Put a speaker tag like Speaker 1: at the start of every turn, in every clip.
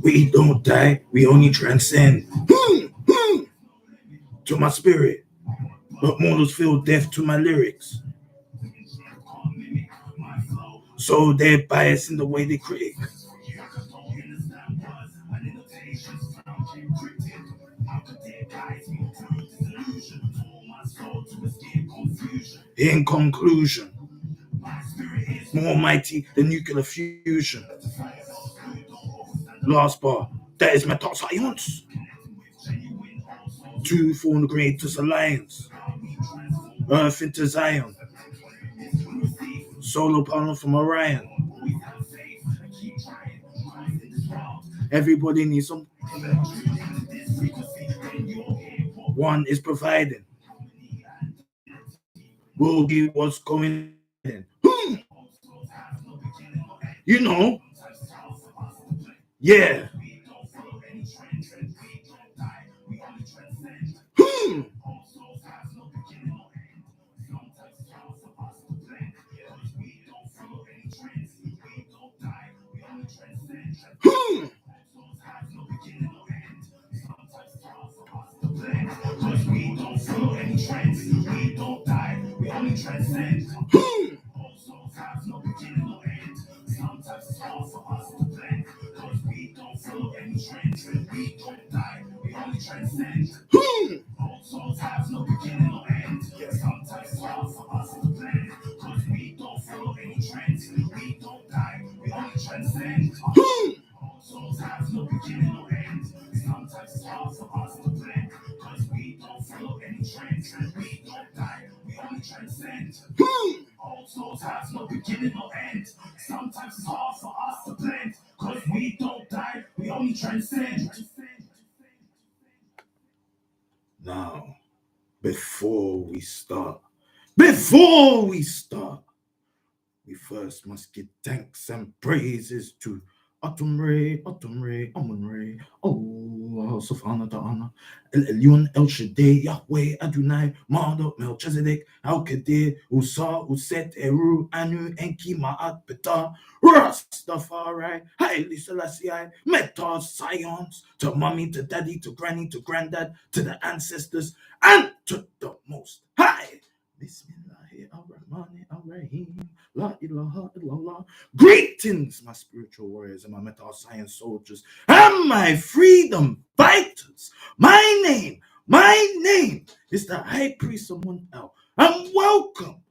Speaker 1: We don't die, we only transcend. To my spirit, but mortals feel death to my lyrics. So they're biased in the way they critic. In conclusion, more mighty than nuclear fusion. Last bar, that is Metascience. Two form the greatest alliance. Earth into Zion. Solo panel from Orion. Everybody needs some. One is providing. Will be what's going in. You know. Yeah. Now, before we start, we first must give thanks and praises to Amun Ray, oh house of honor to honor. El Elyon, El Shaddai, Yahweh, Adonai, Marduk, Melchizedek, Al Kadir, Usa, Uset, Eru, Anu, Enki, Ma'at, Ptah, Rastafari, Haile Selassie, Metascience, to mommy, to daddy, to granny, to granddad, to the ancestors, and to the most high. Bismillahirrahmanirrahim. La ilaha illallah. Greetings, my spiritual warriors and my mental science soldiers and my freedom fighters. My name is the High Priest Amun. And welcome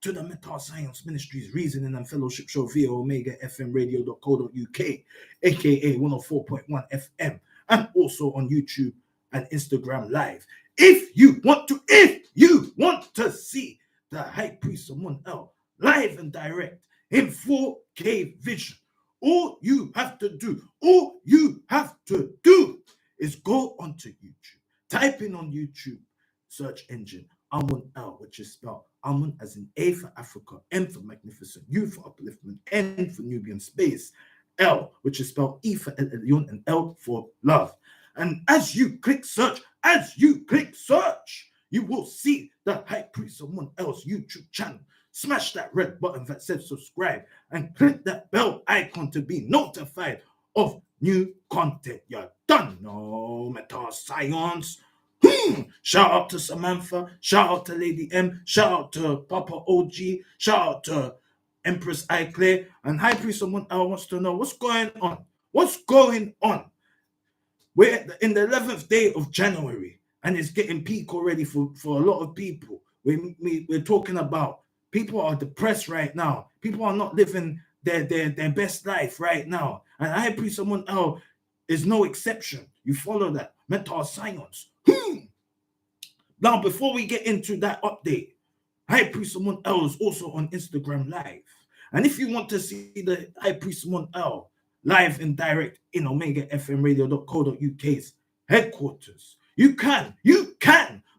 Speaker 1: to the Mental Science Ministries Reasoning and Fellowship Show via Omega FM Radio.co.uk, aka 104.1 FM, and also on YouTube and Instagram Live. If you want to see the High Priest Amun live and direct in 4K vision, all you have to do is go onto YouTube, type in on YouTube search engine Amun which is spelled Amun as in A for Africa, M for magnificent, U for upliftment, N for Nubian space, L, which is spelled E for El Elyon, and L for love. And as you click search, you will see the High Priest Amun YouTube channel. Smash that red button that says subscribe and click that bell icon to be notified of new content. You're done, no Meta Science. Shout out to Samantha, shout out to Lady M, shout out to Papa OG, shout out to Empress Iclair, and High Priest Amun wants to know what's going on. We're in the 11th day of January, and it's getting peak already for a lot of people. We're talking about people are depressed right now. People are not living their best life right now. And High Priest Amun is no exception. You follow that. Mental Science. Now, before we get into that update, High Priest Amun is also on Instagram Live. And if you want to see the High Priest Amun live and direct in Omega FM Radio.co.uk's headquarters, you can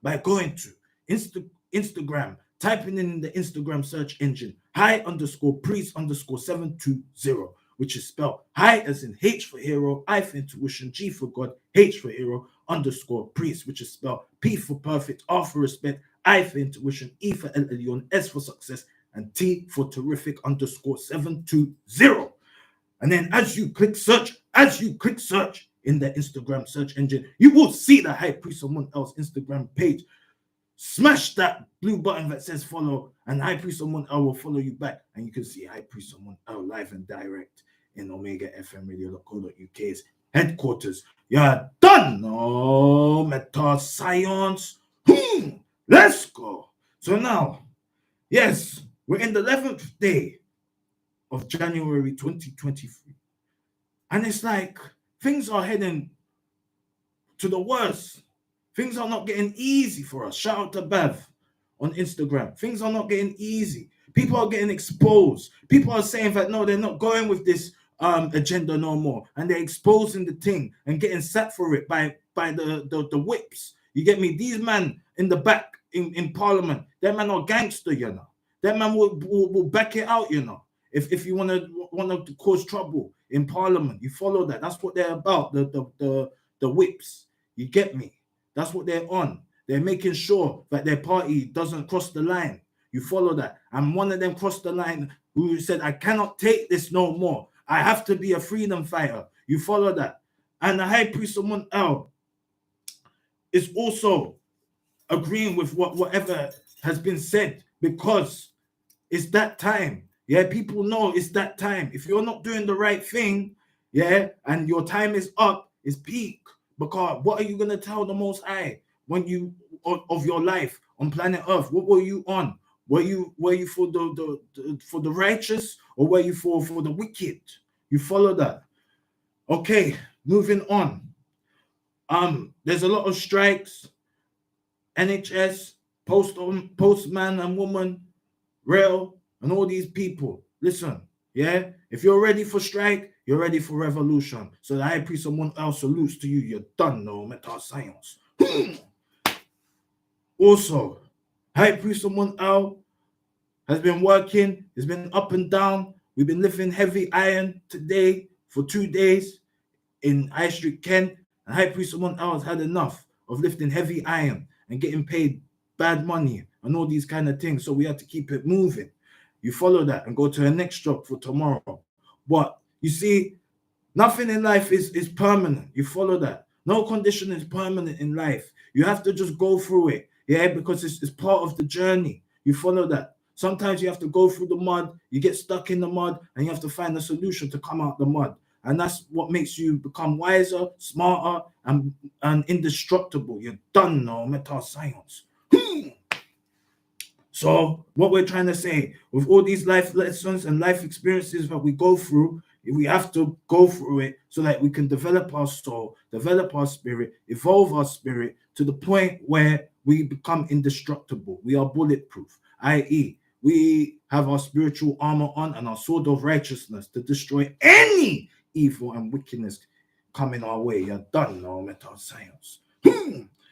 Speaker 1: by going to Instagram, typing in the Instagram search engine high_priest_720, which is spelled high as in H for hero, I for intuition, G for God, H for hero, _priest, which is spelled P for perfect, R for respect, I for intuition, E for El Elyon, S for success, and T for terrific _720. And then as you click search in the Instagram search engine, you will see the High Priest Amun Instagram page. Smash that blue button that says follow, and High Priest Amun will follow you back, and you can see High Priest Amun live and direct in Omega FM Radio.co.uk's headquarters. You're done, no Meta Science. Let's go. So now, yes, we're in the 11th day of January 2023, and it's like things are heading to the worst. Things are not getting easy for us. Shout out to Bev on Instagram. Things are not getting easy. People are getting exposed. People are saying that no, they're not going with this agenda no more, and they're exposing the thing and getting sat for it by the whips. You get me? These men in the back in Parliament, that man are gangster, you know. That man will back it out, you know. If you want to cause trouble in Parliament, you follow that. That's what they're about. The whips. You get me? That's what they're on. They're making sure that their party doesn't cross the line. You follow that. And one of them crossed the line who said, I cannot take this no more. I have to be a freedom fighter. You follow that. And the High Priest Amun is also agreeing with whatever has been said, because it's that time. Yeah, people know it's that time. If you're not doing the right thing, yeah, and your time is up, it's peak. Because what are you going to tell the Most High when you of your life on planet Earth? What were you on? Were you for the righteous, or were you for the wicked? You follow that. Okay, moving on. There's a lot of strikes. NHS, postman and woman, rail, and all these people. Listen, yeah, if you're ready for strike, you're ready for revolution. So the High Priest Amun salutes to you. You're done, no Meta Science. Also, High Priest Amun has been working. He's been up and down. We've been lifting heavy iron today for 2 days in High Street Ken, and High Priest someone else had enough of lifting heavy iron and getting paid bad money and all these kind of things. So we had to keep it moving. You follow that and go to the next job for tomorrow. But you see, nothing in life is permanent. You follow that. No condition is permanent in life. You have to just go through it, yeah, because it's part of the journey. You follow that. Sometimes you have to go through the mud, you get stuck in the mud, and you have to find a solution to come out the mud. And that's what makes you become wiser, smarter, and indestructible. You're done now, Metascience. So what we're trying to say, with all these life lessons and life experiences that we go through, we have to go through it so that we can develop our soul, develop our spirit, evolve our spirit to the point where we become indestructible. We are bulletproof, i.e., we have our spiritual armor on and our sword of righteousness to destroy any evil and wickedness coming our way. You're done now, Metascience.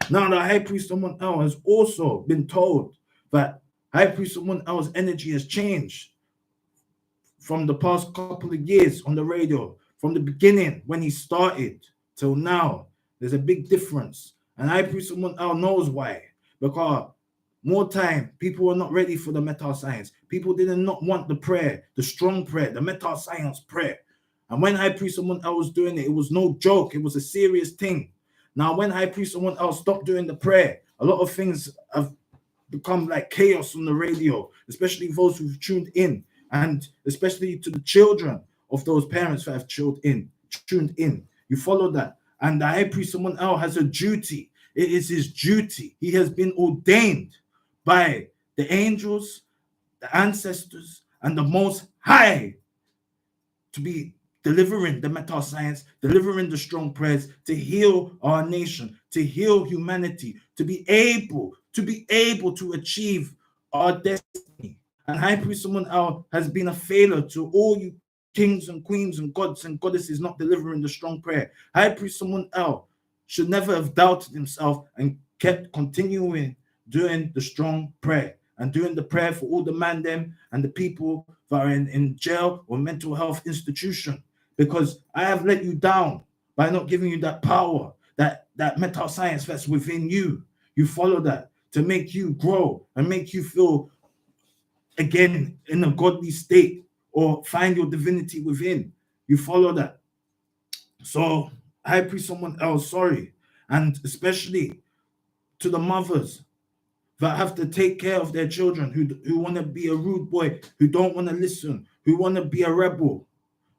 Speaker 1: Now the high priest someone else has also been told that High Priest someone else's energy has changed from the past couple of years on the radio, from the beginning when he started till now. There's a big difference. And High Priest someone else knows why. Because more time, people were not ready for the Metascience. People did not want the prayer, the strong prayer, the Metascience prayer. And when High Priest someone else was doing it, it was no joke. It was a serious thing. Now, when High Priest someone else stopped doing the prayer, a lot of things have become like chaos on the radio, especially those who've tuned in, and especially to the children of those parents that have tuned in. You follow that. And the high priest, someone else, has a duty. It is his duty. He has been ordained by the angels, the ancestors, and the Most High to be delivering the Metascience, delivering the strong prayers to heal our nation, to heal humanity, to be able to achieve our destiny. And High Priest someone else has been a failure to all you kings and queens and gods and goddesses not delivering the strong prayer. High Priest someone else should never have doubted himself and kept continuing doing the strong prayer and doing the prayer for all the man them and the people that are in jail or mental health institution. Because I have let you down by not giving you that power, that Metascience that's within you. You follow that to make you grow and make you feel again in a godly state or find your divinity within. You follow that. So High Priest someone else, sorry. And especially to the mothers that have to take care of their children who want to be a rude boy, who don't want to listen, who want to be a rebel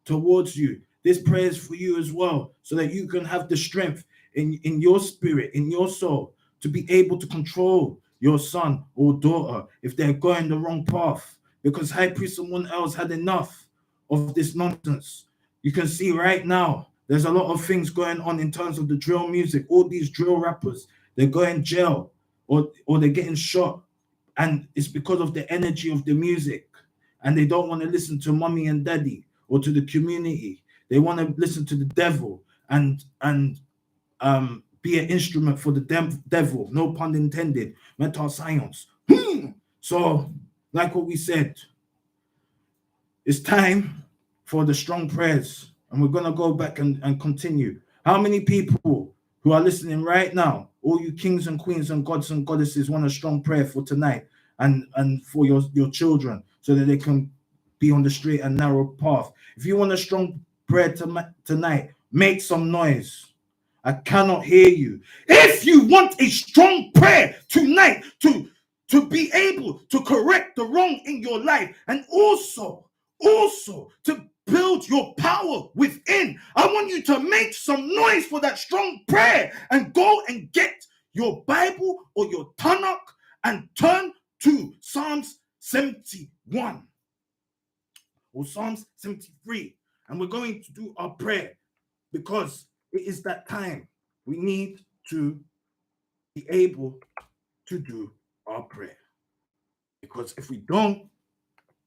Speaker 1: towards you. This prayer is for you as well, so that you can have the strength in your spirit, in your soul, to be able to control your son or daughter if they're going the wrong path. Because High Priest someone else had enough of this nonsense. You can see right now, there's a lot of things going on in terms of the drill music. All these drill rappers, they're going jail or they're getting shot. And it's because of the energy of the music. And they don't want to listen to mommy and daddy or to the community. They want to listen to the devil and be an instrument for the devil. No pun intended. Metascience. So, like what we said, it's time for the strong prayers. And we're going to go back and continue. How many people who are listening right now, all you kings and queens and gods and goddesses, want a strong prayer for tonight and for your children so that they can be on the straight and narrow path? If you want a strong prayer tonight, make some noise. I cannot hear you. If you want a strong prayer tonight to be able to correct the wrong in your life and also to build your power within, I want you to make some noise for that strong prayer and go and get your Bible or your Tanakh and turn to Psalms 71 or Psalms 73. And we're going to do our prayer because it is that time. We need to be able to do our prayer. Because if we don't,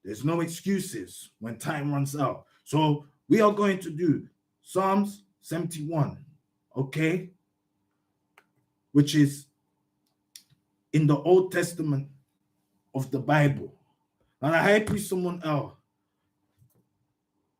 Speaker 1: there's no excuses when time runs out. So we are going to do Psalms 71, okay? Which is in the Old Testament of the Bible. And the high priest, someone else,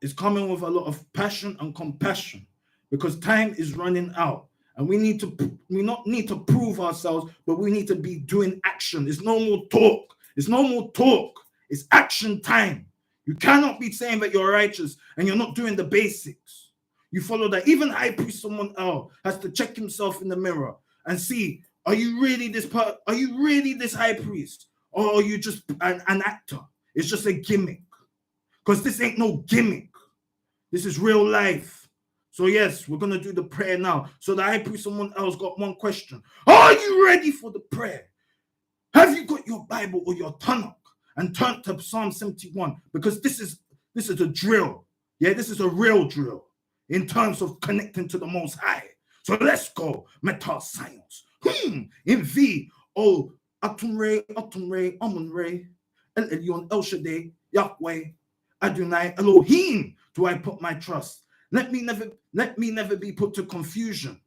Speaker 1: is coming with a lot of passion and compassion because time is running out. And we not need to prove ourselves, but we need to be doing action. It's no more talk. It's no more talk. It's action time. You cannot be saying that you're righteous and you're not doing the basics. You follow that. Even high priest, someone else has to check himself in the mirror and see, are you really this high priest? Or are you just an actor? It's just a gimmick. Because this ain't no gimmick. This is real life. So yes, we're going to do the prayer now. So the high priest, someone else got one question. Are you ready for the prayer? Have you got your Bible or your Tanakh and turn to Psalm 71? Because this is a drill. Yeah, this is a real drill in terms of connecting to the Most High. So let's go. Metascience. In V, O Atum Re, Amun Re, El Elyon, El Shaddai, Yahweh, Adonai, Elohim, do I put my trust. Let me never be put to confusion.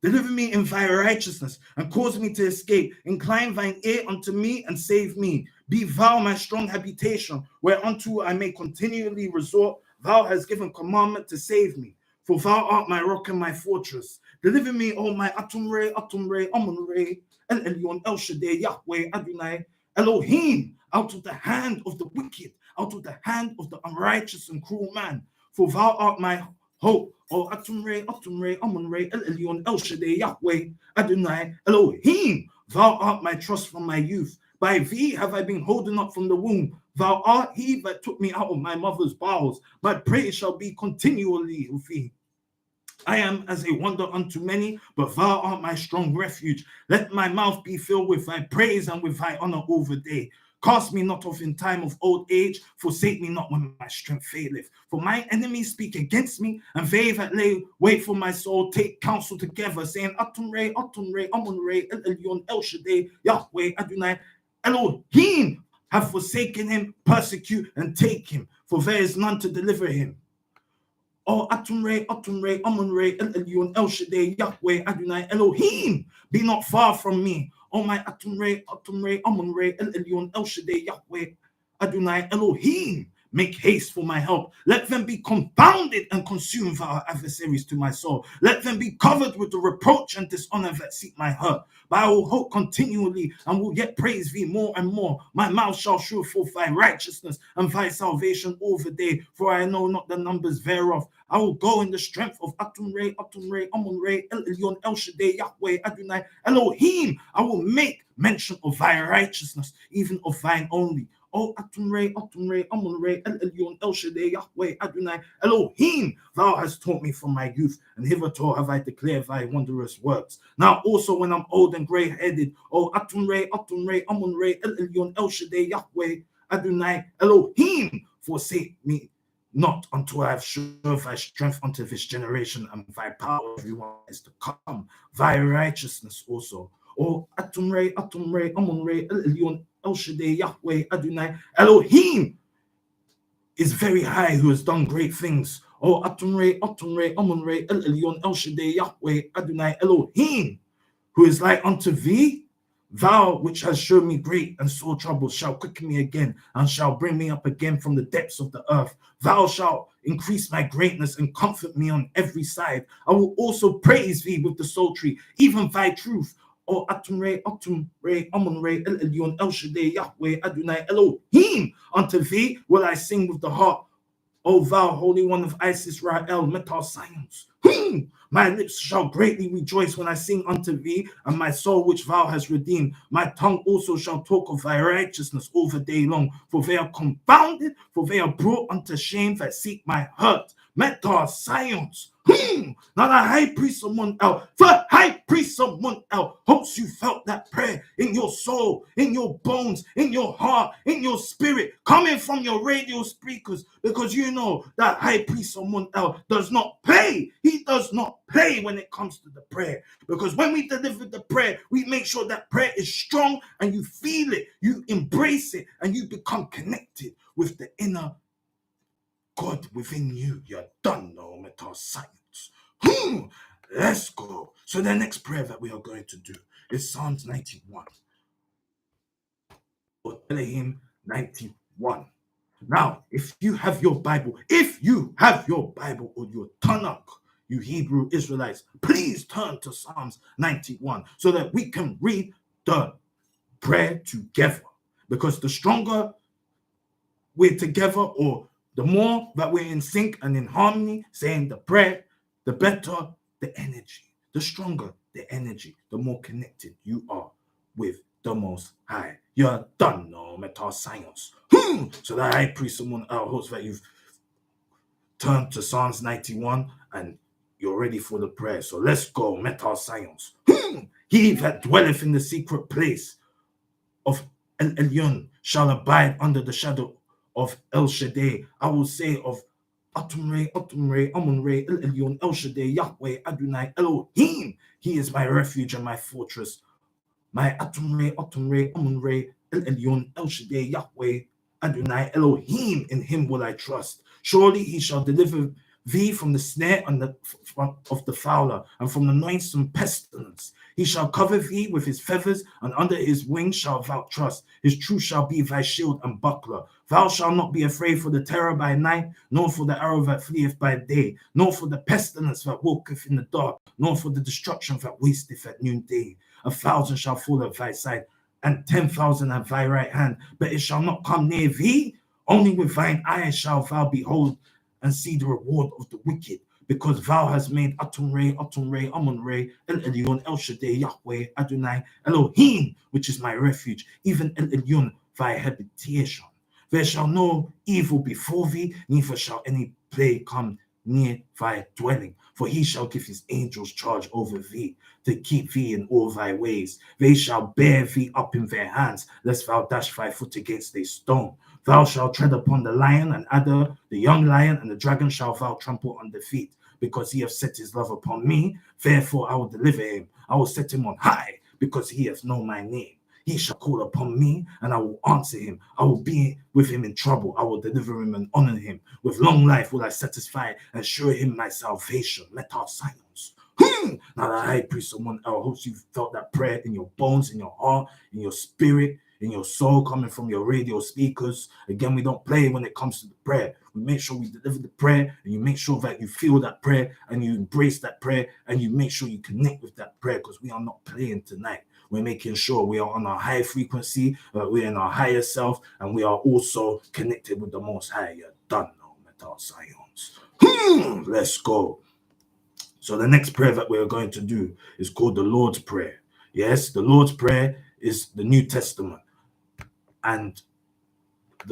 Speaker 1: Deliver me in thy righteousness and cause me to escape. Incline thine ear unto me and save me. Be thou my strong habitation, whereunto I may continually resort. Thou hast given commandment to save me, for thou art my rock and my fortress. Deliver me, O my Atum Re, Amun Re, El Elyon, El Shaddai, Yahweh, Adonai, Elohim, out of the hand of the wicked, out of the hand of the unrighteous and cruel man. For thou art my hope, O Atum Re, Amun Re, El Elyon, El Shaddai, Yahweh, Adonai, Elohim. Thou art my trust from my youth. By thee have I been holding up from the womb. Thou art he that took me out of my mother's bowels. My praise shall be continually with thee. I am as a wonder unto many, but thou art my strong refuge. Let my mouth be filled with thy praise and with thy honor all the day. Cast me not off in time of old age, forsake me not when my strength faileth. For my enemies speak against me, and they that lay wait for my soul take counsel together, saying, Atum Re, Amun Re, El Elyon, El Shaddai, Yahweh, Adonai, Elohim have forsaken him, persecute and take him, for there is none to deliver him. Oh, Atum Re, Amun Re, El Elyon, El Shaddai, Yahweh, Adonai, Elohim, be not far from me. Oh, my Atum Re, Amun Re, El Elyon, El Shaddai, Yahweh, Adonai, Elohim, make haste for my help. Let them be confounded and consumed by our adversaries to my soul. Let them be covered with the reproach and dishonor that seek my hurt. But I will hope continually and will yet praise thee more and more. My mouth shall show forth thy righteousness and thy salvation all the day, for I know not the numbers thereof. I will go in the strength of Atum Re, Amun Re, El Elyon, El Shaddai, Yahweh, Adonai, Elohim. I will make mention of thy righteousness, even of thine only. Oh, Atum Re, Amun Re, El Elyon, El Shaddai, Yahweh, Adonai, Elohim, thou hast taught me from my youth, and hitherto have I declared thy wondrous works. Now also when I'm old and grey-headed, oh, Atum Re, Amun Re, El Elyon, El Shaddai, Yahweh, Adonai, Elohim, forsake me not until I have shown thy strength unto this generation, and thy power everyone is to come, thy righteousness also. Oh, Atum Re, Amun Re, El Elyon, El Shaddai, Yahweh, Adonai, Elohim is very high, who has done great things. Oh, Atum Re, Amun Re, El Elyon, El Shaddai, Yahweh, Adonai, Elohim, who is like unto thee. Thou, which has shown me great and sore troubles, shall quicken me again, and shall bring me up again from the depths of the earth. Thou shalt increase my greatness and comfort me on every side. I will also praise thee with the psaltery, even thy truth. Oh, Atum Re, Amun Re, El Elyon, El Shaddai, Yahweh, Adonai, Elohim. Unto thee will I sing with the harp. O thou Holy One of Israel, Metascience. My lips shall greatly rejoice when I sing unto thee, and my soul which thou hast redeemed. My tongue also shall talk of thy righteousness all the day long, for they are confounded, for they are brought unto shame that seek my hurt. Metascience. Now the high priest someone else, the high priest someone else, hopes you felt that prayer in your soul, in your bones, in your heart, in your spirit, coming from your radio speakers, because you know that high priest someone else does not play. He does not play when it comes to the prayer, because when we deliver the prayer, we make sure that prayer is strong and you feel it, you embrace it, and you become connected with the inner God within you. You're done, no Metascience. Let's go. So the next prayer that we are going to do is Psalms 91. Or Elohim 91. Now, if you have your Bible or your Tanakh, you Hebrew Israelites, please turn to Psalms 91 so that we can read the prayer together. Because the stronger we're together, or the more that we're in sync and in harmony, saying the prayer, the better the energy. The stronger the energy, the more connected you are with the Most High. You're done, no Metascience. So that high priest, someone else, hopes that you've turned to Psalms 91 and you're ready for the prayer. So let's go, Metascience. He that dwelleth in the secret place of El Elyon shall abide under the shadow of El Shaddai. I will say of Atum Re, Amun Re, El Elyon, El Shaddai, Yahweh, Adonai, Elohim. He is my refuge and my fortress. My Atum Re, Amun Re, El Elyon, El Shaddai, Yahweh, Adonai, Elohim. In him will I trust. Surely he shall deliver thee from the snare and of the fowler, and from the noisome pestilence. He shall cover thee with his feathers, and under his wings shalt thou trust. His truth shall be thy shield and buckler. Thou shalt not be afraid for the terror by night, nor for the arrow that fleeth by day, nor for the pestilence that walketh in the dark, nor for the destruction that wasteth at noonday. 1,000 shall fall at thy side, and 10,000 at thy right hand, but it shall not come near thee. Only with thine eyes shalt thou behold and see the reward of the wicked, because thou hast made Atum Re, Amun Re, El Elyon, El Shaddai, Yahweh, Adonai, Elohim, which is my refuge, even El Elyon, thy habitation. There shall no evil befall thee, neither shall any plague come near thy dwelling. For he shall give his angels charge over thee, to keep thee in all thy ways. They shall bear thee up in their hands, lest thou dash thy foot against a stone. Thou shalt tread upon the lion and adder, the young lion, and the dragon shalt thou trample under feet. Because he hath set his love upon me, therefore I will deliver him. I will set him on high, because he hath known my name. He shall call upon me, and I will answer him. I will be with him in trouble. I will deliver him and honor him. With long life will I satisfy and show him my salvation. Metascience. Now the high priest, someone else, hopes you felt that prayer in your bones, in your heart, in your spirit, in your soul, coming from your radio speakers. Again, we don't play when it comes to the prayer. We make sure we deliver the prayer, and you make sure that you feel that prayer, and you embrace that prayer, and you make sure you connect with that prayer, because we are not playing tonight. We're making sure we are on our high frequency, we're in our higher self, and we are also connected with the Most High. You're done now, Metascience. Let's go. So the next prayer that we're going to do is called the Lord's Prayer. Yes, the Lord's Prayer is the New Testament. And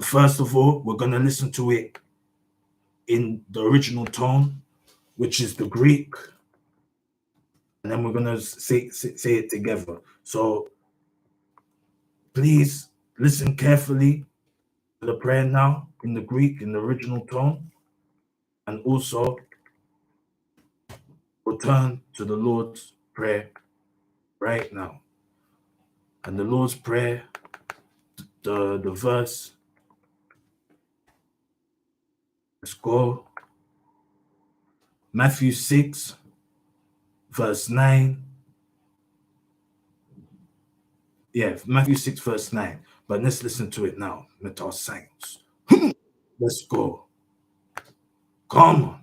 Speaker 1: first of all, we're going to listen to it in the original tone, which is the Greek. And then we're going to say it together. So please listen carefully to the prayer now in the Greek, in the original tone. And also return to the Lord's Prayer right now. And the Lord's Prayer, the verse, let's go. Matthew 6, verse 9. Yeah, Matthew 6, verse 9. But let's listen to it now. Metascience. Let's go. Come on.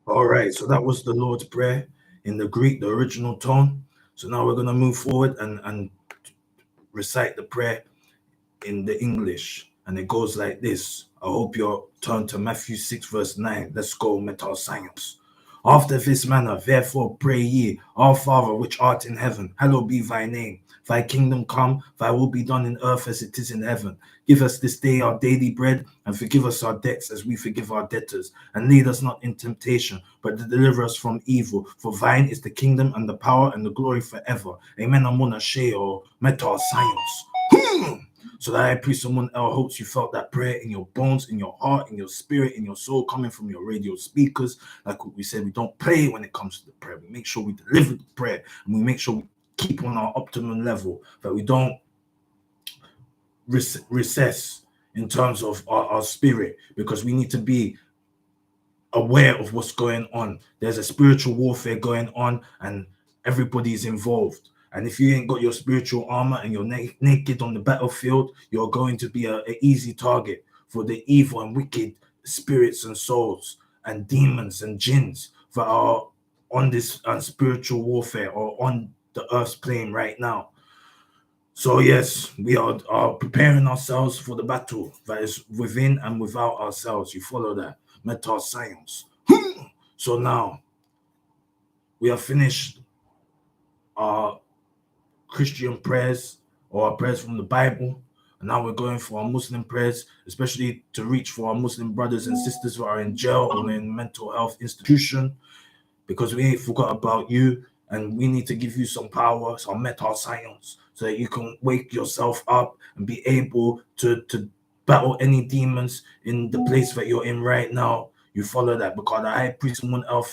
Speaker 1: All right, so that was the Lord's Prayer in the Greek, the original tone. So now we're going to move forward and recite the prayer in the English. And it goes like this. I hope you're turned to Matthew 6 verse 9. Let's go, Metascience. After this manner, therefore pray ye, Our Father which art in heaven, hallowed be thy name. Thy kingdom come, thy will be done in earth as it is in heaven. Give us this day our daily bread, and forgive us our debts as we forgive our debtors. And lead us not in temptation, but deliver us from evil. For thine is the kingdom and the power and the glory forever. Amen. Amun Sheo Metascience. So that I pray someone else hopes you felt that prayer in your bones, in your heart, in your spirit, in your soul, coming from your radio speakers. Like what we said, we don't play when it comes to the prayer. We make sure we deliver the prayer, and we make sure we keep on our optimum level, that we don't recess in terms of our spirit, because we need to be aware of what's going on. There's a spiritual warfare going on, and everybody's involved. And if you ain't got your spiritual armor and you're naked on the battlefield, you're going to be an easy target for the evil and wicked spirits and souls and demons and jinns that are on this spiritual warfare or on the earth's plane right now. So yes, we are preparing ourselves for the battle that is within and without ourselves. You follow that? Metascience. So now we have finished our Christian prayers or our prayers from the Bible, and now we're going for our Muslim prayers, especially to reach for our Muslim brothers and sisters who are in jail or in mental health institution, because we ain't forgot about you, and we need to give you some power, some Metascience, so that you can wake yourself up and be able to battle any demons in the place that you're in right now. You follow that, because the high priest, someone else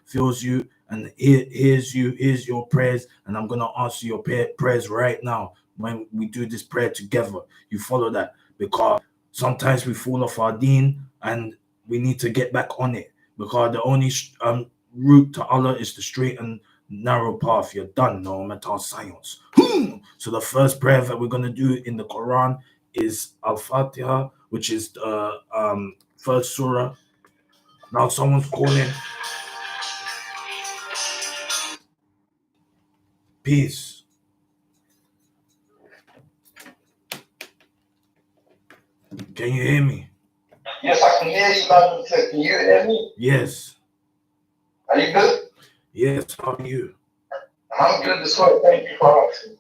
Speaker 1: feels you and hears your prayers, and I'm gonna answer your prayers right now when we do this prayer together. You follow that, because sometimes we fall off our deen and we need to get back on it, because the only route to Allah is the straight and narrow path. You're done, no Metascience. So the first prayer that we're gonna do in the Quran is Al-Fatiha, which is the first surah. Now someone's calling. Peace. Can you hear me?
Speaker 2: Yes, I can hear you loud and clear. Can you hear me?
Speaker 1: Yes.
Speaker 2: Are you good?
Speaker 1: Yes, how are you?
Speaker 2: I'm good as well. Thank you for asking.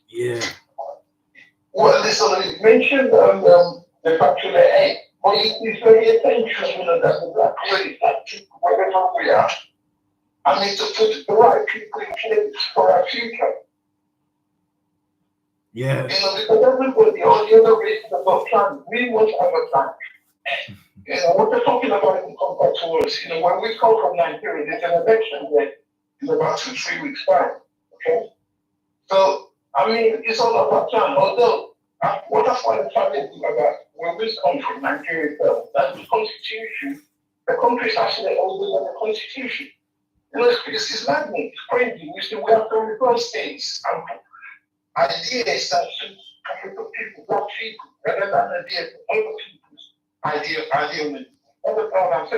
Speaker 1: Yeah.
Speaker 2: Well, listen, you mentioned the factual A. But it's very essential, that the black race, wherever we are, I need to put the right people in place for our future.
Speaker 1: Yeah.
Speaker 2: Because everybody, all the other races have got plans. We must have a plan. What they're talking about in compared to us, when we come from Nigeria, there's an election there in about 2-3 weeks' time. Okay? So, I mean, it's all about plan. Although, what I find funny about when we come from Nigeria, that the constitution, the country is actually older than the constitution. It's madness, it's crazy. We have to reverse things. Ideas that suit African people, black people, rather than ideas of other people's idea with other problems.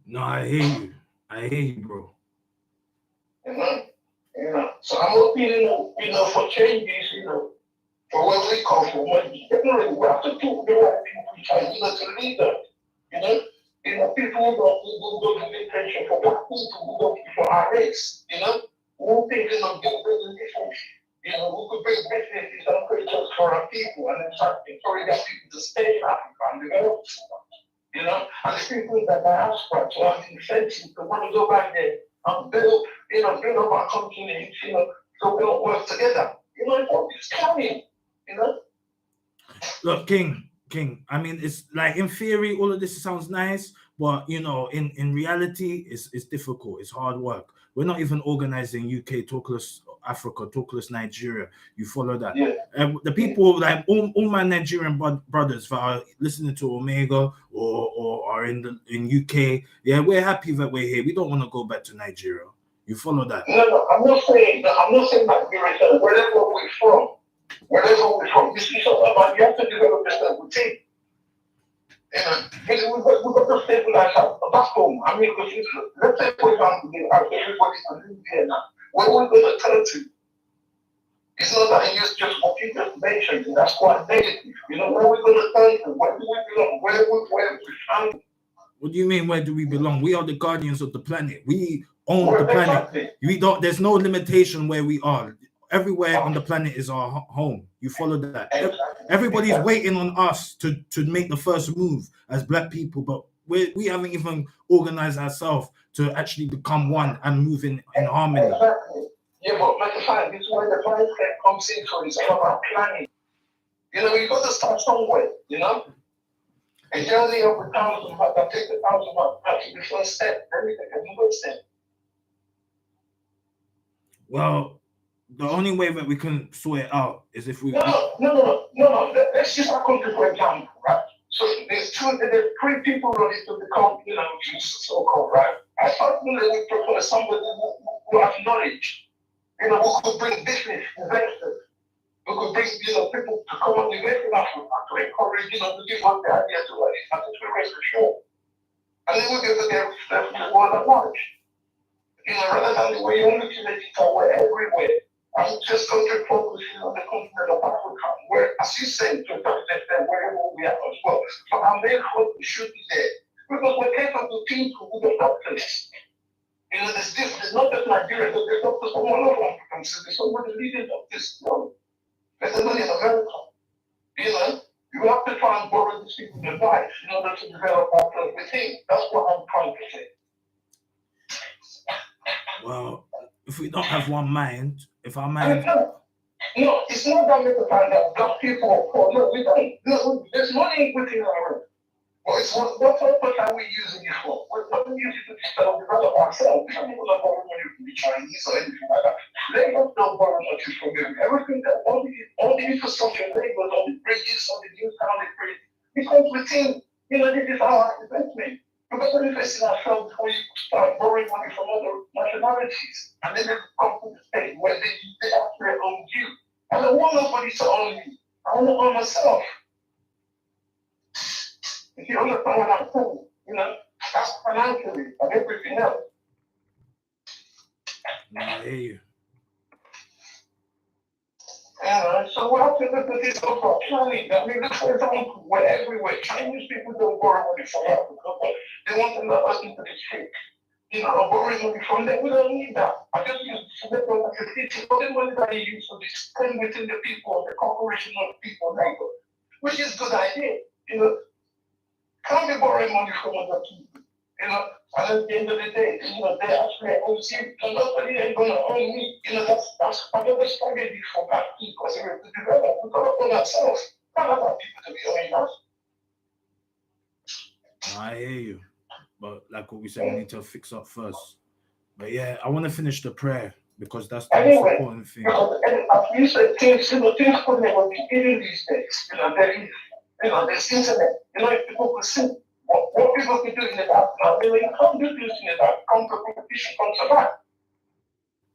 Speaker 1: No, I hear you, bro.
Speaker 2: So I'm hoping, for changes, for where we come from. Generally, we have to do the right people, to lead us, people who don't give attention for black people, who don't for our race, who thinking of building difference, who could bring businesses and create jobs for our people, and in fact, encourage our people to stay in Africa and develop, and the people that are asked to have incentives to want to go back there and build up our continent, so we don't work together. It's coming,
Speaker 1: Look, King, I mean, it's like in theory, all of this sounds nice, but in reality, it's difficult. It's hard work. We're not even organizing UK, talkless Africa, talkless Nigeria. You follow that?
Speaker 2: Yeah.
Speaker 1: The people, like all my Nigerian brothers that are listening to Omega or are in UK, yeah, we're happy that we're here. We don't want to go back to Nigeria. You follow that?
Speaker 2: No, I'm not saying Nigeria. Wherever we're from, you see something about you have to develop yourself with team. We've got to stabilize back home. I mean, because let's say, for example, everybody's to live here now. Where are we going to turn to? It's not that it's just what you just mentioned, and that's quite negative. You know, where are we going to turn to? Where do we belong? Where we found?
Speaker 1: What do you mean, where do we belong? We are the guardians of the planet. We own the
Speaker 2: Exactly.
Speaker 1: planet. We don't. There's no limitation where we are. Everywhere on the planet is our home. You follow that.
Speaker 2: Exactly.
Speaker 1: Everybody's waiting on us to make the first move as Black people, but we haven't even organized ourselves to actually become one and move in harmony.
Speaker 2: Exactly. Yeah, but Metascience, this is where the mindset comes in. So it's all about planning. You know, you got to start somewhere. You know, a journey of 1,000 miles. I take 1,000 miles. That's the first step. Then we take another step.
Speaker 1: Well, the only way that we can sort it out is if we.
Speaker 2: No. Let's just a country, for example, right? So there's three people ready to become, you know, so-called, right? I personally would prefer somebody who has knowledge, you know, who could bring business, investors, who could bring, you know, people to come and invest in Africa, to encourage, you know, to give up the idea to us, and to rest assured. And then we'll get to get stuff in the world at large. You know, rather than the way you only see that it's everywhere. I'm just going to focus on the continent of Africa, where, as you said, to a certain extent, wherever we are as well. So our main focus should be there. Because we're capable of people who don't doctors. You know, there's not just Nigeria, but there's doctors from all over Africa. So there's some of the leading doctors, you know, there's only in America. You know, you have to try and borrow these people's advice in order to develop ourselves within. That's what I'm trying to say.
Speaker 1: Well, if we don't have one mind, if our mind.
Speaker 2: No, it's not that Metascience that Black people are poor. No, we don't. No, there's money within our room. Well, it's what purpose are we using it for? We're not using it to develop ourselves. We don't borrow money from the Chinese or anything like that. They don't borrow money from them. Everything that all the infrastructure, labels, all the bridges, all the new town they create, it comes within. You know, this is our investment. Because we're investing ourselves before you start borrowing money from other nationalities. And then they come to the state where they actually own you. I don't want nobody to own me. I want to own myself. If you understand what I'm saying, you know, that's financially and everything else.
Speaker 1: No, I hear you.
Speaker 2: So we have to look at this over planning. I mean, look, for example, we're everywhere. Chinese people don't borrow money from Africa, but they want to let us into the street. You know, borrowing money from them. We don't need that. I just use the city. All the money that you use for this spend within the people, the corporation of people, labor, which is a good idea. You know, can't be borrowing money from other people. You know, and at the end of the day, you know, they actually own you, and nobody ain't gonna own me. You know, that's another strategy for Black people. So we have to develop. We gotta own ourselves. Not about people to be owning us.
Speaker 1: I hear you. But like what we said, we need to fix up first. But yeah, I want to finish the prayer because that's the most important thing.
Speaker 2: As you said, things couldn't be eating these days. You know, there's internet. You know, if people could see what people can do in the dark now, they can't do this in the dark. Come to competition, come to that.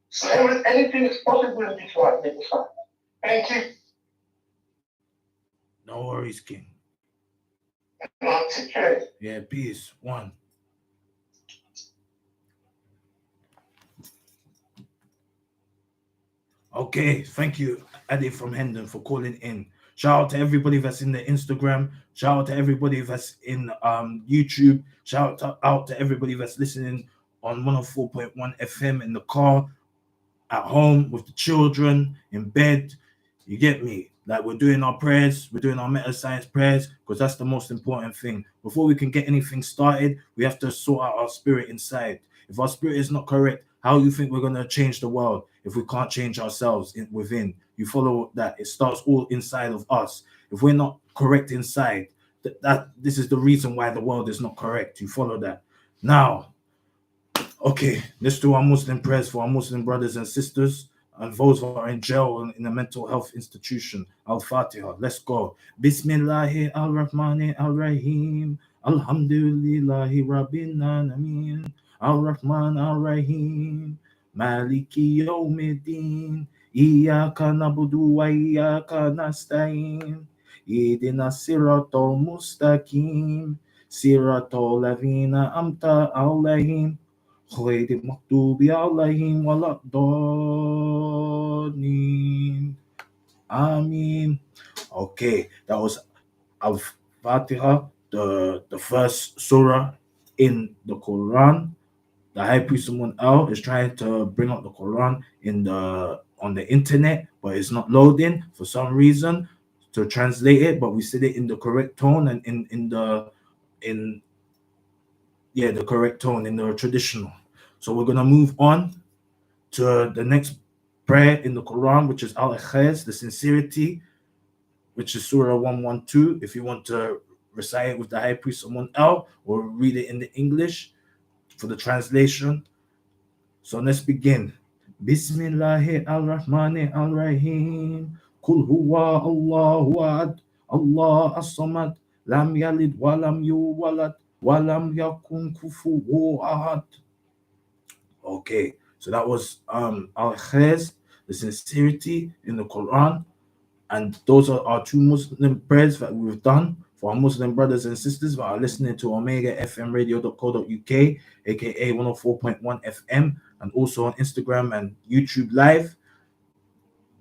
Speaker 2: So anything is possible in this life, Metascience. Thank you.
Speaker 1: No worries, King.
Speaker 2: No, take care.
Speaker 1: Yeah, peace. One. Okay, thank you, Adi from Hendon, for calling in. Shout out to everybody that's in the Instagram. Shout out to everybody that's in YouTube. Shout out to everybody that's listening on 104.1 FM in the car, at home, with the children, in bed. You get me? Like, we're doing our prayers, we're doing our Metascience prayers, because that's the most important thing. Before we can get anything started, we have to sort out our spirit inside. If our spirit is not correct, how do you think we're going to change the world if we can't change ourselves within? You follow that? It starts all inside of us. If we're not correct inside, this is the reason why the world is not correct. You follow that? Now, okay, let's do our Muslim prayers for our Muslim brothers and sisters and those who are in jail in a mental health institution. Al-Fatiha. Let's go. Bismillahi ar-Rahmani ar-Rahim. Alhamdulillahi Rabbil Alameen. Ar-Rahman ar-Rahim. Maliki Yawmiddin. Iyaka nabudu wa iyaka nasta'in. Idina siratal mustaqim. Sirato Lavina Amta Alayhim Khaydi Maktubi Alayhim Waladdonin. Amin. Okay, that was Al Fatiha, the first surah in the Quran. The high priest Amun Al is trying to bring up the Quran in the on the internet, but it's not loading for some reason to translate it. But we said it in the correct tone and in the correct tone in the traditional. So we're gonna move on to the next prayer in the Quran, which is Al Ikhlas, the sincerity, which is Surah 112. If you want to recite it with the high priest Amun Al or read it in the English for the translation. So let's begin. Bismillahir Rahmanir Rahim. Kul huwa Allahu ahad. Allah as-samad. Lam yalid wa lam yulad wa lam yakun kufuwan ahad. Okay, so that was al-Khair, the sincerity in the Quran, and those are our two Muslim prayers that we've done for our Muslim brothers and sisters that are listening to OmegaFMRadio.co.uk, aka 104.1 FM, and also on Instagram and YouTube Live.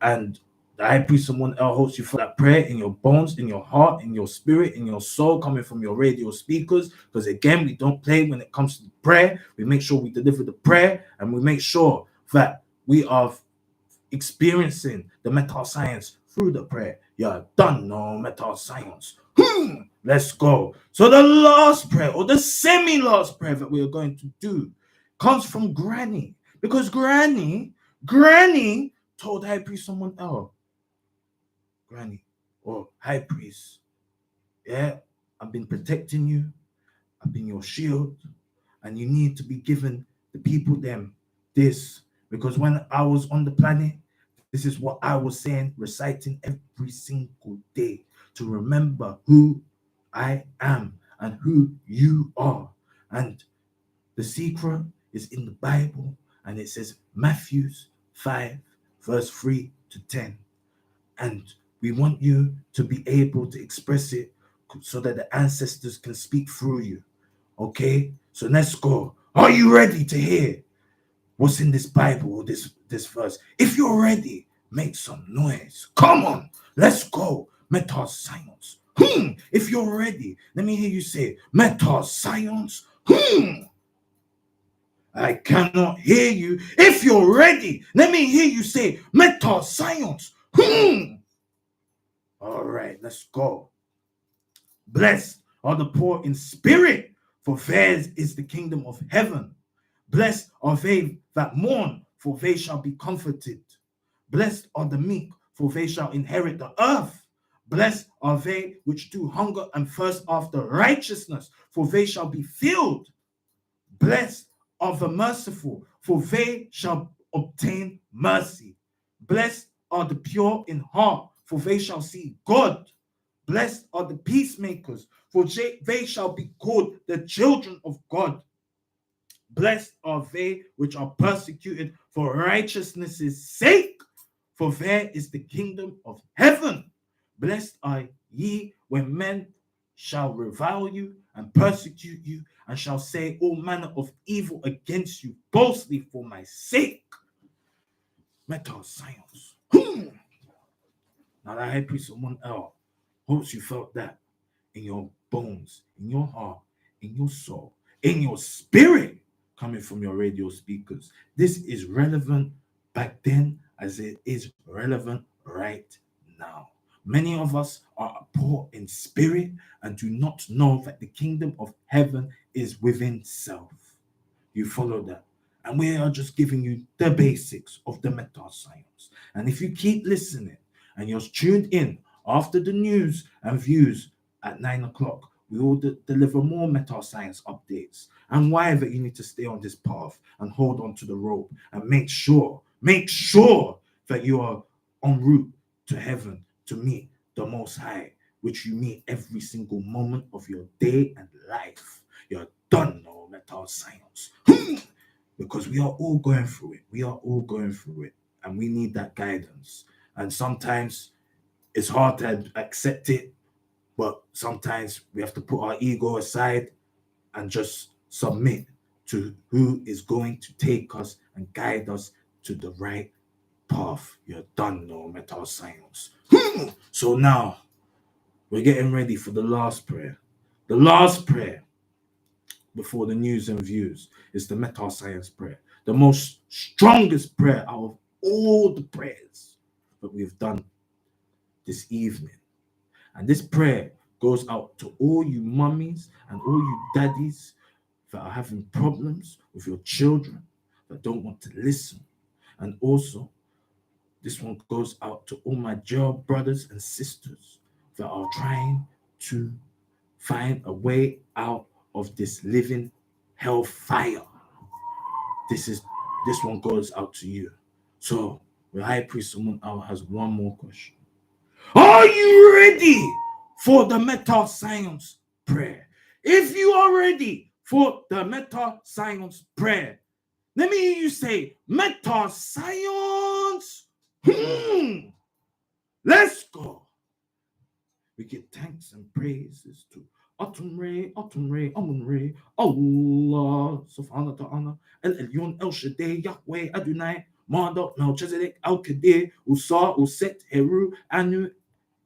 Speaker 1: And the high priest, someone else, hopes you feel that prayer in your bones, in your heart, in your spirit, in your soul, coming from your radio speakers. Because again, we don't play when it comes to prayer. We make sure we deliver the prayer, and we make sure that we are experiencing the Metascience through the prayer. You're done, no Metascience. Let's go. So the last prayer, or the semi-last prayer that we are going to do, comes from Granny. Because Granny told High Priest someone else. Granny, or High Priest, yeah, I've been protecting you. I've been your shield. And you need to be given the people them this. Because when I was on the planet, this is what I was saying, reciting every single day to remember who I am and who you are. And the secret is in the Bible, and it says Matthew 5, verse 3 to 10. And we want you to be able to express it so that the ancestors can speak through you. Okay? So let's go. Are you ready to hear what's in this Bible or this verse? If you're ready, make some noise. Come on, let's go. Metascience. If you're ready, let me hear you say Metascience. I cannot hear you. If you're ready, let me hear you say Metascience. All right, let's go. Blessed are the poor in spirit, for theirs is the kingdom of heaven. Blessed are they that mourn, for they shall be comforted. Blessed are the meek, for they shall inherit the earth. Blessed are they which do hunger and thirst after righteousness, for they shall be filled. Blessed are the merciful, for they shall obtain mercy. Blessed are the pure in heart, for they shall see God. Blessed are the peacemakers, for they shall be called the children of God. Blessed are they which are persecuted for righteousness' sake, for there is the kingdom of heaven. Blessed are ye when men shall revile you and persecute you, and shall say all manner of evil against you falsely for my sake. Metascience. Now that high priest someone else hopes you felt that in your bones, in your heart, in your soul, in your spirit, coming from your radio speakers. This is relevant back then as it is relevant right now. Many of us are poor in spirit and do not know that the kingdom of heaven is within self. You follow that? And we are just giving you the basics of the Metascience. And if you keep listening and you're tuned in after the news and views at 9 o'clock, we will deliver more Metascience updates. And why that you need to stay on this path and hold on to the rope and make sure that you are en route to heaven to meet the Most High, which you meet every single moment of your day and life. You're done, no Metascience. Because we are all going through it. We are all going through it. And we need that guidance. And sometimes it's hard to accept it But sometimes we have to put our ego aside and just submit to who is going to take us and guide us to the right path. You're done, no Metascience. So now we're getting ready for the last prayer. The last prayer before the news and views is the Metascience prayer, the most strongest prayer out of all the prayers that we've done this evening. And this prayer goes out to all you mummies and all you daddies that are having problems with your children that don't want to listen. And also, this one goes out to all my jail brothers and sisters that are trying to find a way out of this living hellfire. This one goes out to you. So the high priest Amun has one more question. Are you ready for the Metascience prayer? If you are ready for the Metascience prayer, let me hear you say Metascience. Let's go. We give thanks and praises to Amun Ray, Allah, Subhanahu Ta'ala, El Elyon, El Shaddai, Yahweh, Adonai, Marduk, Melchizedek, Al Kadir, Usa, Uset, Heru, Anu,